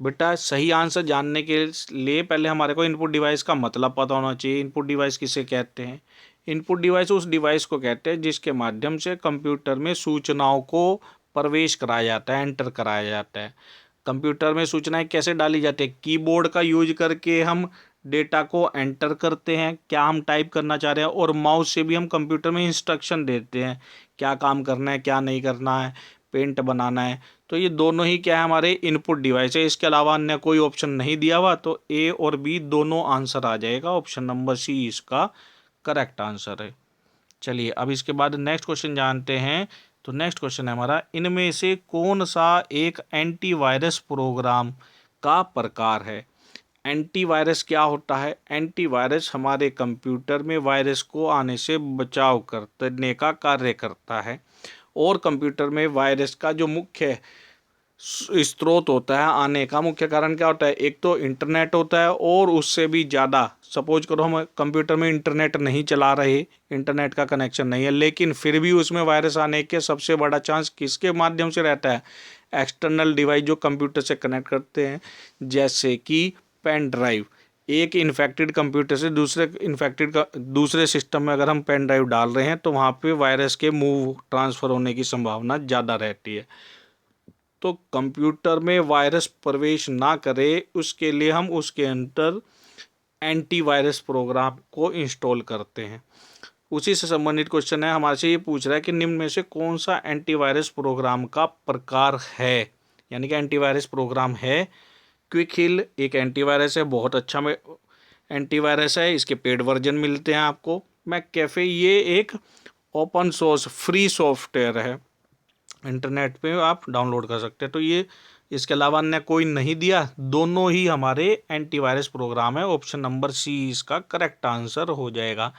बेटा सही आंसर जानने के लिए पहले हमारे को इनपुट डिवाइस का मतलब पता होना चाहिए। इनपुट डिवाइस किसे कहते हैं? इनपुट डिवाइस उस डिवाइस को कहते हैं जिसके माध्यम से कंप्यूटर में सूचनाओं को प्रवेश कराया जाता है, एंटर कराया जाता है। कंप्यूटर में सूचनाएं कैसे डाली जाती है? कीबोर्ड का यूज करके हम डेटा को एंटर करते हैं, क्या हम टाइप करना चाह रहे हैं, और माउस से भी हम कंप्यूटर में इंस्ट्रक्शन देते हैं, क्या काम करना है, क्या नहीं करना है, पेंट बनाना है। तो ये दोनों ही क्या है, हमारे इनपुट डिवाइस है। इसके अलावा अन्य कोई ऑप्शन नहीं दिया हुआ, तो ए और बी दोनों आंसर आ जाएगा। ऑप्शन नंबर सी इसका करेक्ट आंसर है। चलिए अब इसके बाद नेक्स्ट क्वेश्चन जानते हैं। तो नेक्स्ट क्वेश्चन है हमारा, इनमें से कौन सा एक एंटीवायरस प्रोग्राम का प्रकार है? एंटीवायरस क्या होता है? एंटीवायरस हमारे कंप्यूटर में वायरस को आने से बचाव करने का कार्य करता है। और कंप्यूटर में वायरस का जो मुख्य स्रोत होता है आने का, मुख्य कारण क्या होता है? एक तो इंटरनेट होता है, और उससे भी ज़्यादा, सपोज करो हम कंप्यूटर में इंटरनेट नहीं चला रहे, इंटरनेट का कनेक्शन नहीं है, लेकिन फिर भी उसमें वायरस आने के सबसे बड़ा चांस किसके माध्यम से रहता है? एक्सटर्नल डिवाइस जो कंप्यूटर से कनेक्ट करते हैं, जैसे कि पेन ड्राइव। एक इन्फेक्टेड कंप्यूटर से दूसरे सिस्टम में अगर हम पेन ड्राइव डाल रहे हैं तो वहाँ पे वायरस के मूव ट्रांसफ़र होने की संभावना ज़्यादा रहती है। तो कंप्यूटर में वायरस प्रवेश ना करे उसके लिए हम उसके अंदर एंटीवायरस प्रोग्राम को इंस्टॉल करते हैं। उसी से संबंधित क्वेश्चन है, हमारे से ये पूछ रहा है कि निम्न में से कौन सा एंटीवायरस प्रोग्राम का प्रकार है, यानी कि एंटीवायरस प्रोग्राम है। क्विक हिल एक एंटीवायरस है, बहुत अच्छा एंटीवायरस है, इसके पेड वर्जन मिलते हैं आपको। मैककेफे ये एक ओपन सोर्स फ्री सॉफ्टवेयर है, इंटरनेट पे आप डाउनलोड कर सकते हैं। तो ये इसके अलावा अन्य कोई नहीं दिया, दोनों ही हमारे एंटीवायरस प्रोग्राम है। ऑप्शन नंबर सी इसका करेक्ट आंसर हो जाएगा।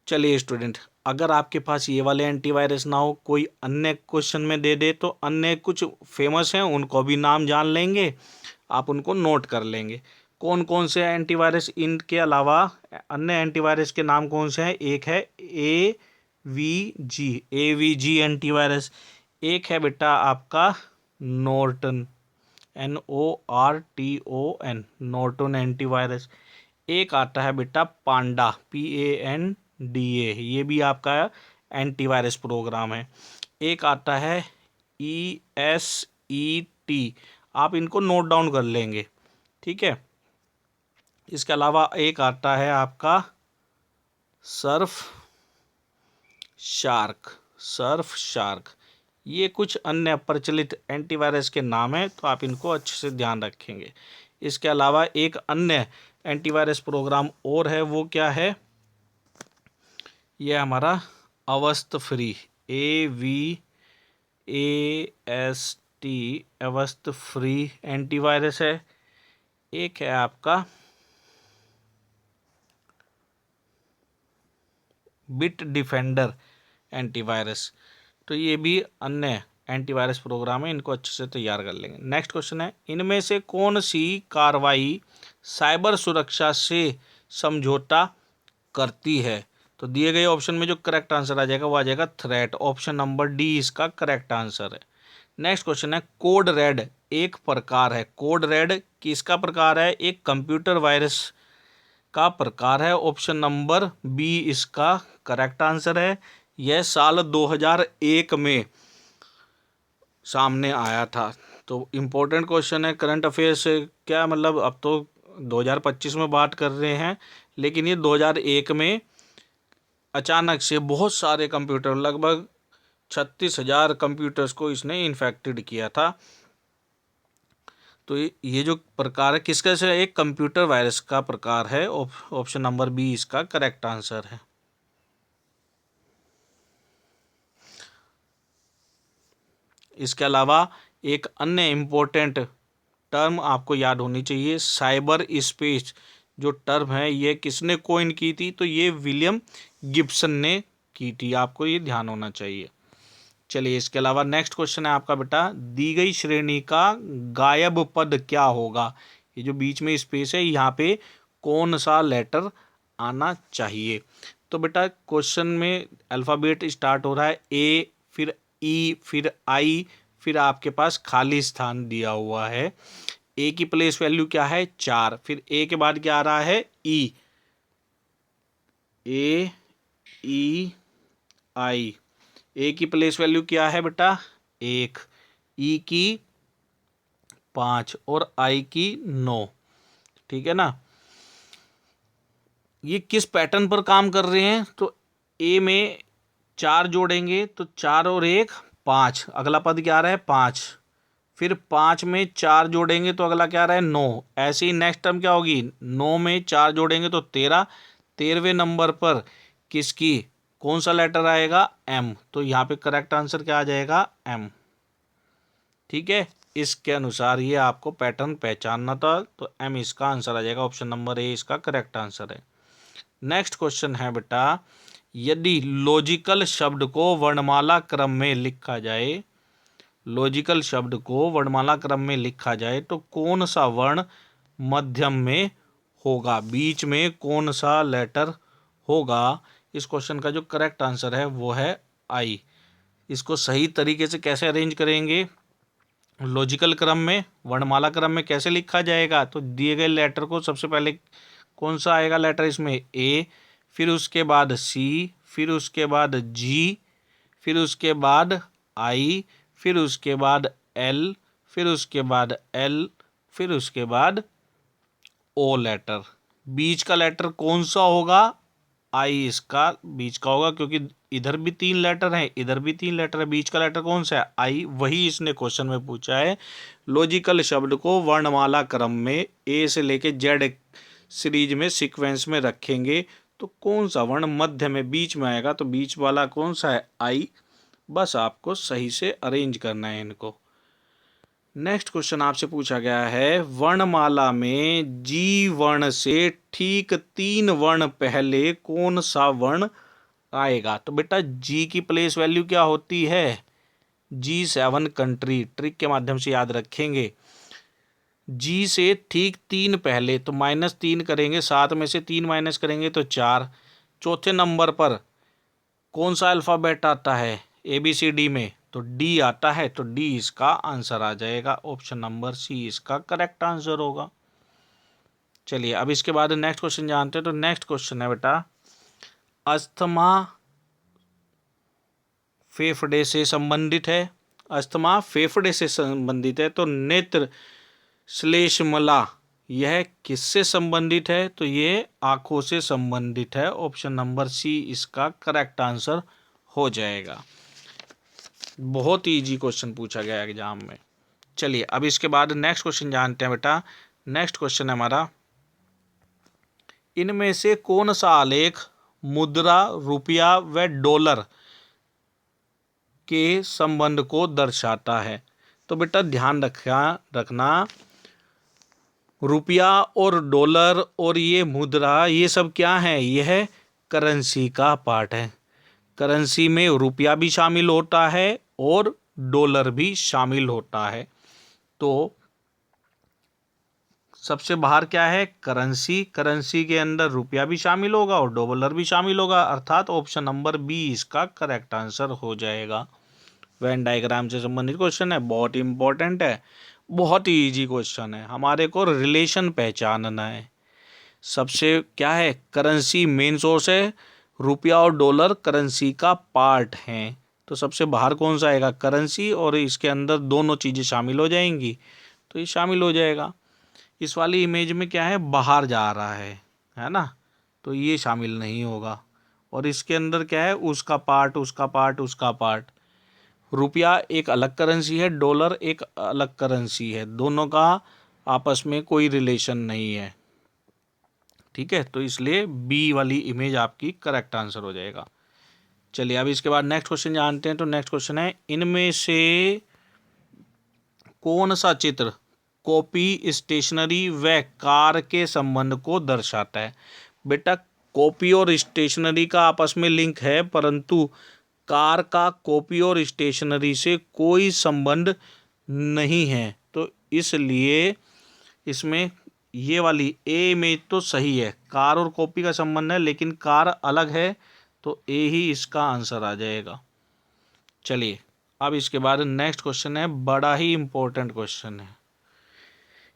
चलिए स्टूडेंट, अगर आपके पास ये वाले एंटीवायरस ना हो, कोई अन्य क्वेश्चन में दे दे, तो अन्य कुछ फेमस हैं उनको भी नाम जान लेंगे, आप उनको नोट कर लेंगे। कौन कौन से एंटीवायरस, इनके अलावा अन्य एंटीवायरस के नाम कौन से हैं? एक है AVG एंटीवायरस, एक है बेटा आपका नॉर्टन NORTON नॉर्टन एंटीवायरस, एक आता है बेटा पांडा PANDA, ये भी आपका एंटीवायरस प्रोग्राम है। एक आता है ESET, आप इनको नोट डाउन कर लेंगे, ठीक है। इसके अलावा एक आता है आपका सर्फ शार्क। ये कुछ अन्य प्रचलित एंटीवायरस के नाम हैं, तो आप इनको अच्छे से ध्यान रखेंगे। इसके अलावा एक अन्य एंटीवायरस प्रोग्राम और है, वो क्या है? ये हमारा अवस्थ फ्री AVAST अवस्थ फ्री एंटीवायरस है। एक है आपका बिट डिफेंडर एंटीवायरस। तो ये भी अन्य एंटीवायरस प्रोग्राम है, इनको अच्छे से तैयार कर लेंगे। नेक्स्ट क्वेश्चन है, इनमें से कौन सी कार्रवाई साइबर सुरक्षा से समझौता करती है? तो दिए गए ऑप्शन में जो करेक्ट आंसर आ जाएगा वो आ जाएगा थ्रेट। ऑप्शन नंबर डी इसका करेक्ट आंसर है। नेक्स्ट क्वेश्चन है, कोड रेड एक प्रकार है। कोड रेड किसका प्रकार है? एक कंप्यूटर वायरस का प्रकार है। ऑप्शन नंबर बी इसका करेक्ट आंसर है। यह साल 2001 में सामने आया था। तो इम्पोर्टेंट क्वेश्चन है, करंट अफेयर से क्या मतलब, अब तो 2025 में बात कर रहे हैं, लेकिन ये 2001 में अचानक से बहुत सारे कंप्यूटर, लगभग 36,000 कंप्यूटर्स को इसने इन्फेक्टेड किया था। तो ये जो प्रकार है किसका से, एक कंप्यूटर वायरस का प्रकार है। ऑप्शन नंबर बी इसका करेक्ट आंसर है। इसके अलावा एक अन्य इम्पोर्टेंट टर्म आपको याद होनी चाहिए, साइबर स्पेस जो टर्म है ये किसने कॉइन की थी? तो ये विलियम गिब्सन ने की थी, आपको ये ध्यान होना चाहिए। चलिए इसके अलावा नेक्स्ट क्वेश्चन है आपका बेटा, दी गई श्रेणी का गायब पद क्या होगा? ये जो बीच में स्पेस है यहाँ पे कौन सा लेटर आना चाहिए? तो बेटा क्वेश्चन में अल्फ़ाबेट स्टार्ट हो रहा है A, फिर ई, फिर आई, फिर आपके पास खाली स्थान दिया हुआ है। ए की प्लेस वैल्यू क्या है 4, फिर ए के बाद क्या आ रहा है ई, ए ई आई, ए की प्लेस वैल्यू क्या है बेटा 1, ई की 5 और आई की 9। ठीक है ना। ये किस पैटर्न पर काम कर रहे हैं, तो ए में 4 जोड़ेंगे तो 4 और 1 5, अगला पद क्या आ रहा है 5, फिर 5 में 4 जोड़ेंगे तो अगला क्या आ रहा है 9। ऐसे ही नेक्स्ट टर्म क्या होगी, 9 में 4 जोड़ेंगे तो 13, 13वें नंबर पर किसकी कौन सा लेटर आएगा एम, तो यहाँ पे करेक्ट आंसर क्या आ जाएगा एम। ठीक है, इसके अनुसार ये आपको पैटर्न पहचानना था, तो एम इसका आंसर आ जाएगा, ऑप्शन नंबर ए इसका करेक्ट आंसर है। नेक्स्ट क्वेश्चन है बेटा, यदि लॉजिकल शब्द को वर्णमाला क्रम में लिखा जाए, लॉजिकल शब्द को वर्णमाला क्रम में लिखा जाए तो कौन सा वर्ण मध्यम में होगा, बीच में कौन सा लेटर होगा। इस क्वेश्चन का जो करेक्ट आंसर है वो है आई। इसको सही तरीके से कैसे अरेंज करेंगे, लॉजिकल क्रम में वर्णमाला क्रम में कैसे लिखा जाएगा, तो दिए गए लेटर को सबसे पहले कौन सा आएगा लेटर इसमें ए, फिर उसके बाद सी, फिर उसके बाद जी, फिर उसके बाद आई, फिर उसके बाद एल, फिर उसके बाद एल, फिर उसके बाद ओ लेटर। बीच का लेटर कौन सा होगा, आई इसका बीच का होगा, क्योंकि इधर भी 3 लेटर हैं, इधर भी 3 लेटर है, बीच का लेटर कौन सा है आई, वही इसने क्वेश्चन में पूछा है। लॉजिकल शब्द को वर्णमाला क्रम में ए से लेके जेड सीरीज में सीक्वेंस में रखेंगे तो कौन सा वर्ण मध्य में बीच में आएगा, तो बीच वाला कौन सा है आई। बस आपको सही से अरेंज करना है इनको। नेक्स्ट क्वेश्चन आपसे पूछा गया है, वर्णमाला में जी वर्ण से ठीक 3 वर्ण पहले कौन सा वर्ण आएगा, तो बेटा जी की प्लेस वैल्यू क्या होती है G7 कंट्री, ट्रिक के माध्यम से याद रखेंगे। जी से ठीक 3 पहले तो -3 करेंगे, 7 में से 3 माइनस करेंगे तो 4, चौथे नंबर पर कौन सा अल्फ़ाबेट आता है ABCD में, तो डी आता है, तो डी इसका आंसर आ जाएगा, ऑप्शन नंबर सी इसका करेक्ट आंसर होगा। चलिए अब इसके बाद नेक्स्ट क्वेश्चन जानते हैं। तो नेक्स्ट क्वेश्चन है बेटा, अस्थमा फेफड़े से संबंधित है, अस्थमा फेफड़े से संबंधित है, तो नेत्र श्लेष्मला यह किससे संबंधित है, तो ये आंखों से संबंधित है, ऑप्शन नंबर सी इसका करेक्ट आंसर हो जाएगा। बहुत ही इजी क्वेश्चन पूछा गया एग्जाम में। चलिए अब इसके बाद नेक्स्ट क्वेश्चन जानते हैं बेटा। नेक्स्ट क्वेश्चन है हमारा, इनमें से कौन सा आलेख मुद्रा रुपया व डॉलर के संबंध को दर्शाता है, तो बेटा ध्यान रखना रुपया और डॉलर और ये मुद्रा ये सब क्या है, यह करेंसी का पार्ट है। करेंसी में रुपया भी शामिल होता है और डॉलर भी शामिल होता है, तो सबसे बाहर क्या है करेंसी, करेंसी के अंदर रुपया भी शामिल होगा और डॉलर भी शामिल होगा, अर्थात ऑप्शन नंबर बी इसका करेक्ट आंसर हो जाएगा। वेन डायग्राम से संबंधित क्वेश्चन है, बहुत इंपॉर्टेंट है, बहुत ही इजी क्वेश्चन है। हमारे को रिलेशन पहचानना है। सबसे क्या है करेंसी मेन सोर्स है, रुपया और डॉलर करेंसी का पार्ट हैं, तो सबसे बाहर कौन सा आएगा करेंसी, और इसके अंदर दोनों चीज़ें शामिल हो जाएंगी, तो ये शामिल हो जाएगा। इस वाली इमेज में क्या है बाहर जा रहा है ना, तो ये शामिल नहीं होगा। और इसके अंदर क्या है उसका पार्ट उसका पार्ट उसका पार्ट। रुपया एक अलग करेंसी है, डॉलर एक अलग करेंसी है, दोनों का आपस में कोई रिलेशन नहीं है। ठीक है, तो इसलिए बी वाली इमेज आपकी करेक्ट आंसर हो जाएगा। चलिए अब इसके बाद नेक्स्ट क्वेश्चन जानते हैं। तो नेक्स्ट क्वेश्चन है, इनमें से कौन सा चित्र कॉपी स्टेशनरी व कार के संबंध को दर्शाता है। बेटा कॉपी और स्टेशनरी का आपस में लिंक है, परंतु कार का कॉपी और स्टेशनरी से कोई संबंध नहीं है, तो इसलिए इसमें ये वाली ए इमेज तो सही है, कार और कॉपी का संबंध है लेकिन कार अलग है, तो ए ही इसका आंसर आ जाएगा। चलिए अब इसके बाद नेक्स्ट क्वेश्चन है, बड़ा ही इंपॉर्टेंट क्वेश्चन है,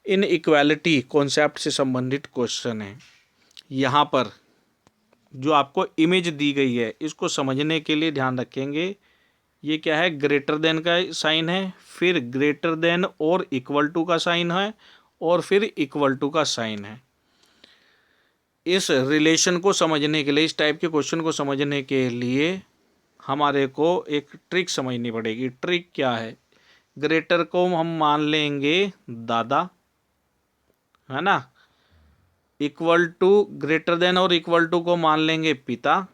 इन इक्वालिटी कॉन्सेप्ट से संबंधित क्वेश्चन है। यहाँ पर जो आपको इमेज दी गई है इसको समझने के लिए ध्यान रखेंगे, ये क्या है, ग्रेटर देन का साइन है, फिर ग्रेटर देन और इक्वल टू का साइन है, और फिर इक्वल टू का साइन है। इस रिलेशन को समझने के लिए, इस टाइप के क्वेश्चन को समझने के लिए हमारे को एक ट्रिक समझनी पड़ेगी। ट्रिक क्या है, ग्रेटर को हम मान लेंगे दादा, है ना, इक्वल टू, ग्रेटर देन और इक्वल टू को मान लेंगे पिता,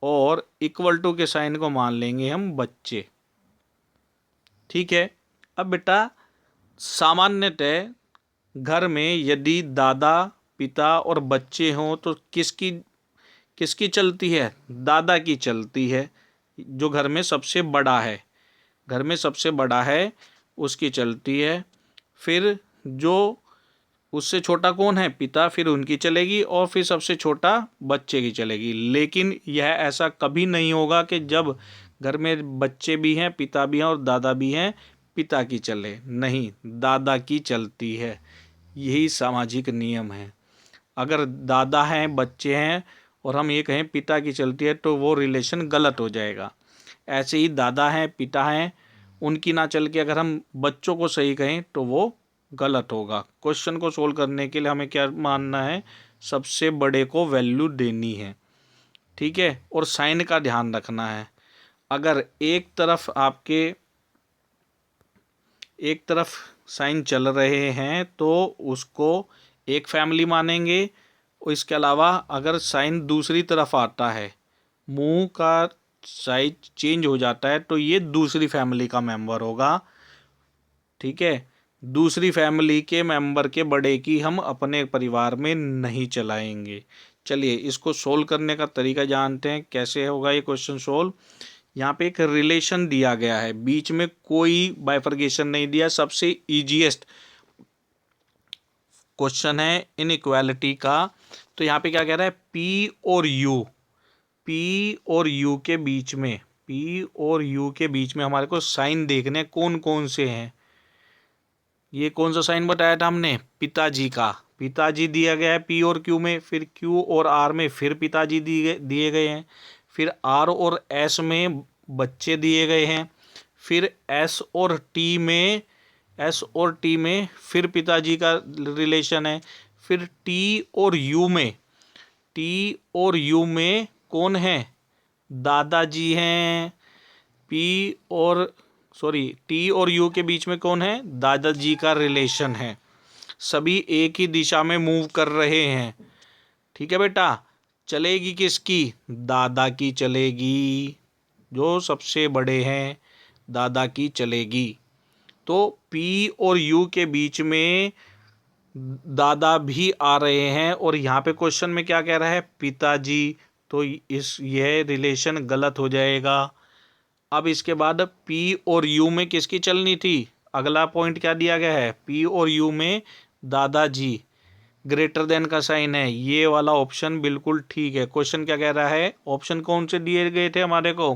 और इक्वल टू के साइन को मान लेंगे हम बच्चे। ठीक है। अब बेटा सामान्यतः घर में यदि दादा, पिता और बच्चे हों तो किसकी किसकी चलती है, दादा की चलती है, जो घर में सबसे बड़ा है, घर में सबसे बड़ा है उसकी चलती है। फिर जो उससे छोटा कौन है, पिता, फिर उनकी चलेगी, और फिर सबसे छोटा बच्चे की चलेगी। लेकिन यह ऐसा कभी नहीं होगा कि जब घर में बच्चे भी हैं, पिता भी हैं और दादा भी हैं, पिता की चले, नहीं, दादा की चलती है। यही सामाजिक नियम है। अगर दादा हैं, बच्चे हैं और हम ये कहें पिता की चलती है तो वो रिलेशन गलत हो जाएगा। ऐसे ही दादा हैं, पिता हैं, उनकी ना चल के अगर हम बच्चों को सही कहें तो वो गलत होगा। क्वेश्चन को सोल्व करने के लिए हमें क्या मानना है, सबसे बड़े को वैल्यू देनी है। ठीक है। और साइन का ध्यान रखना है। अगर एक तरफ साइन चल रहे हैं तो उसको एक फैमिली मानेंगे। और इसके अलावा अगर साइन दूसरी तरफ आता है, मुंह का साइज चेंज हो जाता है, तो ये दूसरी फैमिली का मेंबर होगा। ठीक है। दूसरी फैमिली के मेंबर के बड़े की हम अपने परिवार में नहीं चलाएंगे। चलिए इसको सोल्व करने का तरीका जानते हैं, कैसे होगा ये क्वेश्चन सोल्व। यहाँ पे एक रिलेशन दिया गया है, बीच में कोई बाइफर्केशन नहीं दिया, सबसे इजीएस्ट क्वेश्चन है इनइक्वालिटी का। तो यहाँ पे क्या कह रहा है, पी और यू के बीच में, पी और यू के बीच में हमारे को साइन देखने कौन कौन से हैं। ये कौन सा साइन बताया था हमने, पिताजी का, पिताजी दिया गया है पी और क्यू में, फिर क्यू और आर में फिर पिताजी दिए गए हैं, फिर आर और एस में बच्चे दिए गए हैं, फिर एस और टी में फिर पिताजी का रिलेशन है, फिर टी और यू में कौन है, दादाजी हैं। टी और यू के बीच में कौन है, दादाजी का रिलेशन है। सभी एक ही दिशा में मूव कर रहे हैं। ठीक है बेटा। चलेगी किसकी, दादा की चलेगी, जो सबसे बड़े हैं दादा की चलेगी। तो पी और यू के बीच में दादा भी आ रहे हैं, और यहाँ पे क्वेश्चन में क्या कह रहा है, पिताजी, तो यह रिलेशन गलत हो जाएगा। अब इसके बाद P और U में किसकी चलनी थी, अगला पॉइंट क्या दिया गया है, P और U में दादाजी, ग्रेटर देन का साइन है, ये वाला ऑप्शन बिल्कुल ठीक है। क्वेश्चन क्या कह रहा है, ऑप्शन कौन से दिए गए थे हमारे को,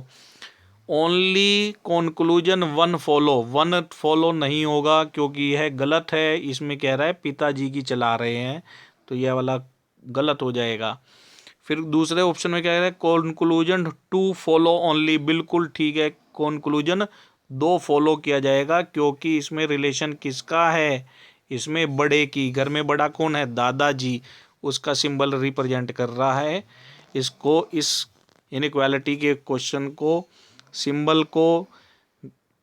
ओनली कंक्लूजन वन फॉलो नहीं होगा, क्योंकि यह गलत है। इसमें कह रहा है पिताजी की चला रहे हैं, तो यह वाला गलत हो जाएगा। फिर दूसरे ऑप्शन में क्या कह रहा है, कंक्लूजन टू फॉलो ओनली, बिल्कुल ठीक है, कंक्लूजन 2 फॉलो किया जाएगा, क्योंकि इसमें रिलेशन किसका है, इसमें बड़े की, घर में बड़ा कौन है, दादाजी, उसका सिंबल रिप्रेजेंट कर रहा है। इसको, इस इनइक्वालिटी के क्वेश्चन को, सिंबल को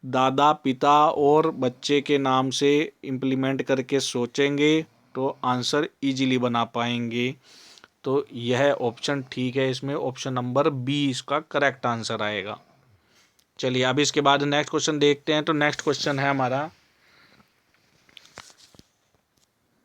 दादा, पिता और बच्चे के नाम से इम्प्लीमेंट करके सोचेंगे तो आंसर इजीली बना पाएंगे। तो यह ऑप्शन ठीक है, इसमें ऑप्शन नंबर बी इसका करेक्ट आंसर आएगा। चलिए अब इसके बाद नेक्स्ट क्वेश्चन देखते हैं। तो नेक्स्ट क्वेश्चन है हमारा,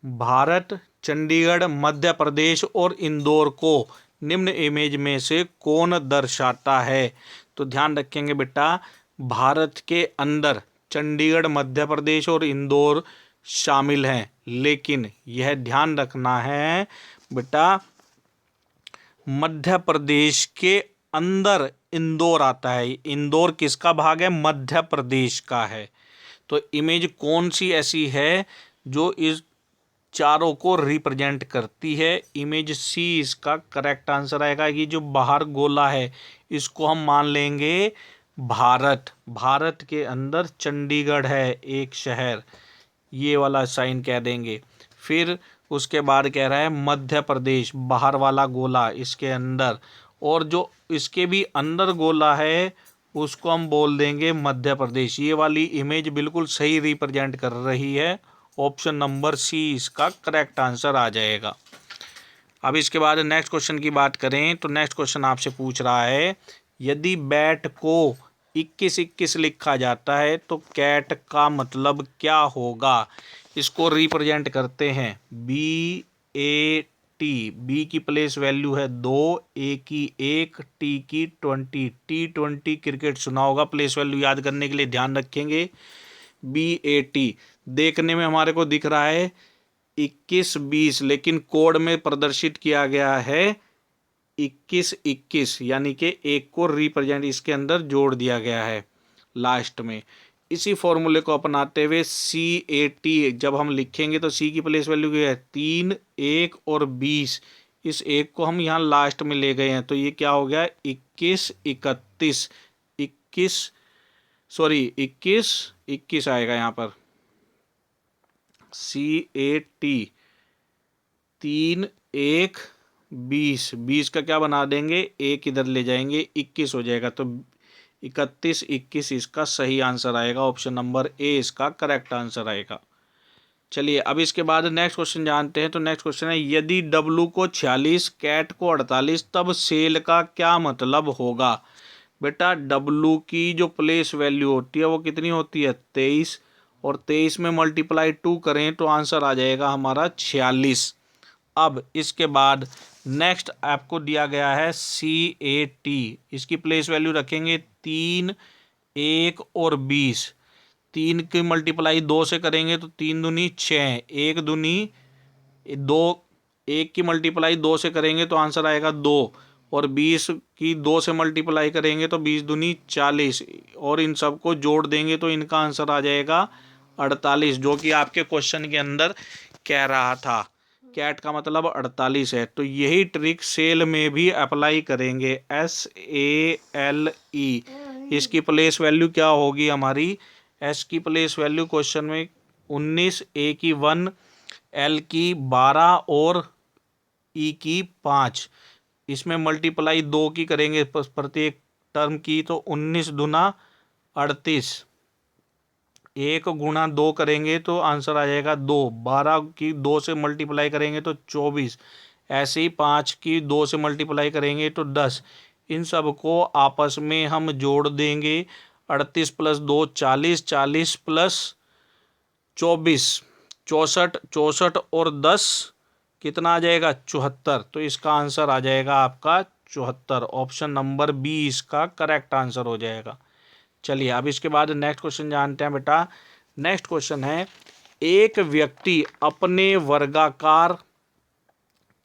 भारत, चंडीगढ़, मध्य प्रदेश और इंदौर को निम्न इमेज में से कौन दर्शाता है। तो ध्यान रखेंगे बेटा, भारत के अंदर चंडीगढ़, मध्य प्रदेश और इंदौर शामिल हैं, लेकिन यह ध्यान रखना है बेटा, मध्य प्रदेश के अंदर इंदौर आता है। इंदौर किसका भाग है? मध्य प्रदेश का है। तो इमेज कौन सी ऐसी है जो इस चारों को रिप्रेजेंट करती है? इमेज सी इसका करेक्ट आंसर आएगा। ये जो बाहर गोला है इसको हम मान लेंगे भारत। भारत के अंदर चंडीगढ़ है एक शहर, ये वाला साइन कह देंगे। फिर उसके बाद कह रहा है मध्य प्रदेश, बाहर वाला गोला इसके अंदर, और जो इसके भी अंदर गोला है उसको हम बोल देंगे मध्य प्रदेश। ये वाली इमेज बिल्कुल सही रिप्रेजेंट कर रही है। ऑप्शन नंबर सी इसका करेक्ट आंसर आ जाएगा। अब इसके बाद नेक्स्ट क्वेश्चन की बात करें तो नेक्स्ट क्वेश्चन आपसे पूछ रहा है, यदि बैट को 21-21 लिखा जाता है तो कैट का मतलब क्या होगा? इसको रिप्रेजेंट करते हैं BAT। बी की प्लेस वैल्यू है 2, ए की 1, टी की 20। T20 क्रिकेट सुना होगा, प्लेस वैल्यू याद करने के लिए ध्यान रखेंगे BAT। देखने में हमारे को दिख रहा है 21-20, लेकिन कोड में प्रदर्शित किया गया है 21-21, यानी कि एक को रिप्रेजेंट इसके अंदर जोड़ दिया गया है लास्ट में। इसी फॉर्मूले को अपनाते हुए CAT जब हम लिखेंगे तो सी की प्लेस वैल्यू क्या है? 3, 1 और 20। इस एक को हम यहाँ लास्ट में ले गए हैं तो ये क्या हो गया? 21-31। 21 आएगा यहाँ पर। CAT 3, 1, 20। 20 का क्या बना देंगे? एक इधर ले जाएंगे, 21 हो जाएगा। तो 31-21 इसका सही आंसर आएगा। ऑप्शन नंबर ए इसका करेक्ट आंसर आएगा। चलिए अब इसके बाद नेक्स्ट क्वेश्चन जानते हैं। तो नेक्स्ट क्वेश्चन है, यदि डब्लू को 46, कैट को 48, तब सेल का क्या मतलब होगा? बेटा डब्लू की जो प्लेस वैल्यू होती है वो कितनी होती है? 23, और 23 में मल्टीप्लाई 2 करें तो आंसर आ जाएगा हमारा 46। अब इसके बाद नेक्स्ट आपको दिया गया है CAT। इसकी प्लेस वैल्यू रखेंगे 3, 1 और 20। 3 की मल्टीप्लाई 2 से करेंगे तो 3 दूनी 6, 1 दूनी 2, 1 की मल्टीप्लाई 2 से करेंगे तो आंसर आएगा 2, और 20 की 2 से मल्टीप्लाई करेंगे तो 20 दूनी 40, और इन सबको जोड़ देंगे तो इनका आंसर आ जाएगा 48, जो कि आपके क्वेश्चन के अंदर कह रहा था। कैट का मतलब 48 है। तो यही ट्रिक सेल में भी अप्लाई करेंगे। SALE। इसकी प्लेस वैल्यू क्या होगी हमारी? एस की प्लेस वैल्यू क्वेश्चन में 19, ए की 1, एल की 12 और ई की 5। इसमें मल्टीप्लाई 2 की करेंगे प्रत्येक टर्म की तो 19 दूना 38। 1 गुणा 2 करेंगे तो आंसर आ जाएगा 2। 12 की 2 से मल्टीप्लाई करेंगे तो 24। ऐसे ही 5 की 2 से मल्टीप्लाई करेंगे तो 10। इन सब को आपस में हम जोड़ देंगे। 38 प्लस 2 40, 40 प्लस 24 64, 64 और 10 कितना आ जाएगा? 74। तो इसका आंसर आ जाएगा आपका 74। ऑप्शन नंबर बी इसका करेक्ट आंसर हो जाएगा। चलिए अब इसके बाद नेक्स्ट क्वेश्चन जानते हैं बेटा। नेक्स्ट क्वेश्चन है, एक व्यक्ति अपने वर्गाकार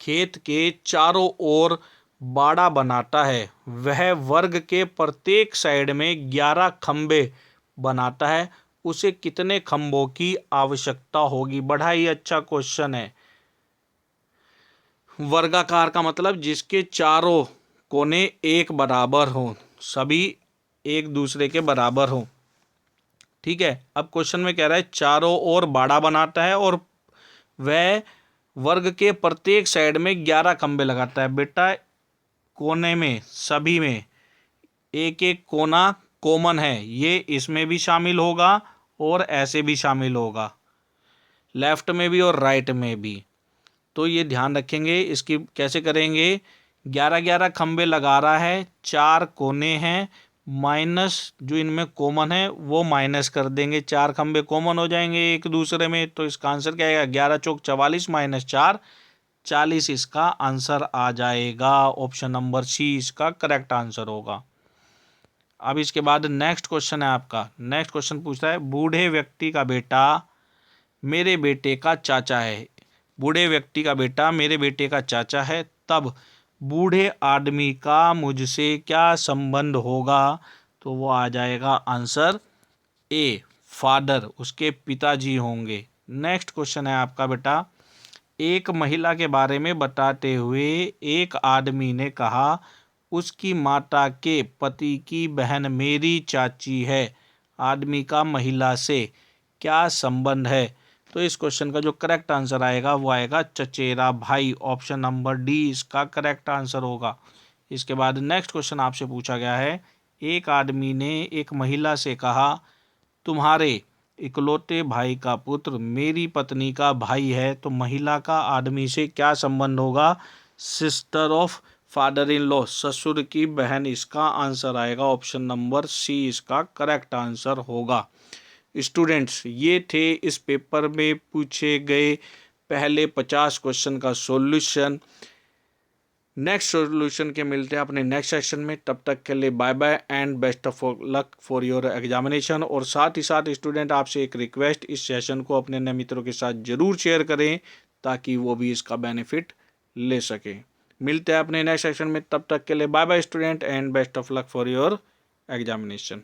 खेत के चारों ओर बाड़ा बनाता है। वह वर्ग के प्रत्येक साइड में 11 खंबे बनाता है। उसे कितने खंभों की आवश्यकता होगी? बड़ा ही अच्छा क्वेश्चन है। वर्गाकार का मतलब जिसके चारों कोने एक बराबर हों, सभी एक दूसरे के बराबर हों। ठीक है। अब क्वेश्चन में कह रहा है चारों ओर बाड़ा बनाता है और वह वर्ग के प्रत्येक साइड में 11 खंबे लगाता है। बेटा कोने में सभी में एक एक कोना कॉमन है, ये इसमें भी शामिल होगा और ऐसे भी शामिल होगा, लेफ्ट में भी और राइट में भी। तो ये ध्यान रखेंगे। इसकी कैसे करेंगे? 11-11 खंबे लगा रहा है, 4 कोने हैं, माइनस जो इनमें कॉमन है वो माइनस कर देंगे। 4 खंबे कॉमन हो जाएंगे एक दूसरे में। तो इसका आंसर क्या आएगा? 11 चौक 44 माइनस 4 40 इसका आंसर आ जाएगा। ऑप्शन नंबर सी इसका करेक्ट आंसर होगा। अब इसके बाद नेक्स्ट क्वेश्चन है आपका। नेक्स्ट क्वेश्चन पूछता है, बूढ़े व्यक्ति का बेटा मेरे बेटे का चाचा है। बूढ़े व्यक्ति का बेटा मेरे बेटे का चाचा है, तब बूढ़े आदमी का मुझसे क्या संबंध होगा, तो वो आ जाएगा आंसर ए, फादर, उसके पिताजी होंगे। नेक्स्ट क्वेश्चन है आपका बेटा, एक महिला के बारे में बताते हुए एक आदमी ने कहा उसकी माता के पति की बहन मेरी चाची है। आदमी का महिला से क्या संबंध है, तो इस क्वेश्चन का जो करेक्ट आंसर आएगा वो आएगा चचेरा भाई। ऑप्शन नंबर डी इसका करेक्ट आंसर होगा। इसके बाद नेक्स्ट क्वेश्चन आपसे पूछा गया है, एक आदमी ने एक महिला से कहा तुम्हारे इकलौते भाई का पुत्र मेरी पत्नी का भाई है, तो महिला का आदमी से क्या संबंध होगा, sister of father in law, ससुर की बहन। इसका आंसर आएगा ऑप्शन नंबर सी, इसका करेक्ट आंसर होगा। स्टूडेंट्स, ये थे इस पेपर में पूछे गए पहले 50 क्वेश्चन का सॉल्यूशन। नेक्स्ट सॉल्यूशन के मिलते हैं अपने नेक्स्ट सेक्शन में। तब तक के लिए bye bye and best of luck for your examination. और साथ ही साथ स्टूडेंट, आपसे एक रिक्वेस्ट, इस सेशन को अपने नए मित्रों के साथ जरूर शेयर करें ताकि वो भी इसका बेनिफिट ले सकें। मिलते हैं अपने नेक्स्ट सेक्शन में, तब तक के लिए bye bye student and best of luck for your examination.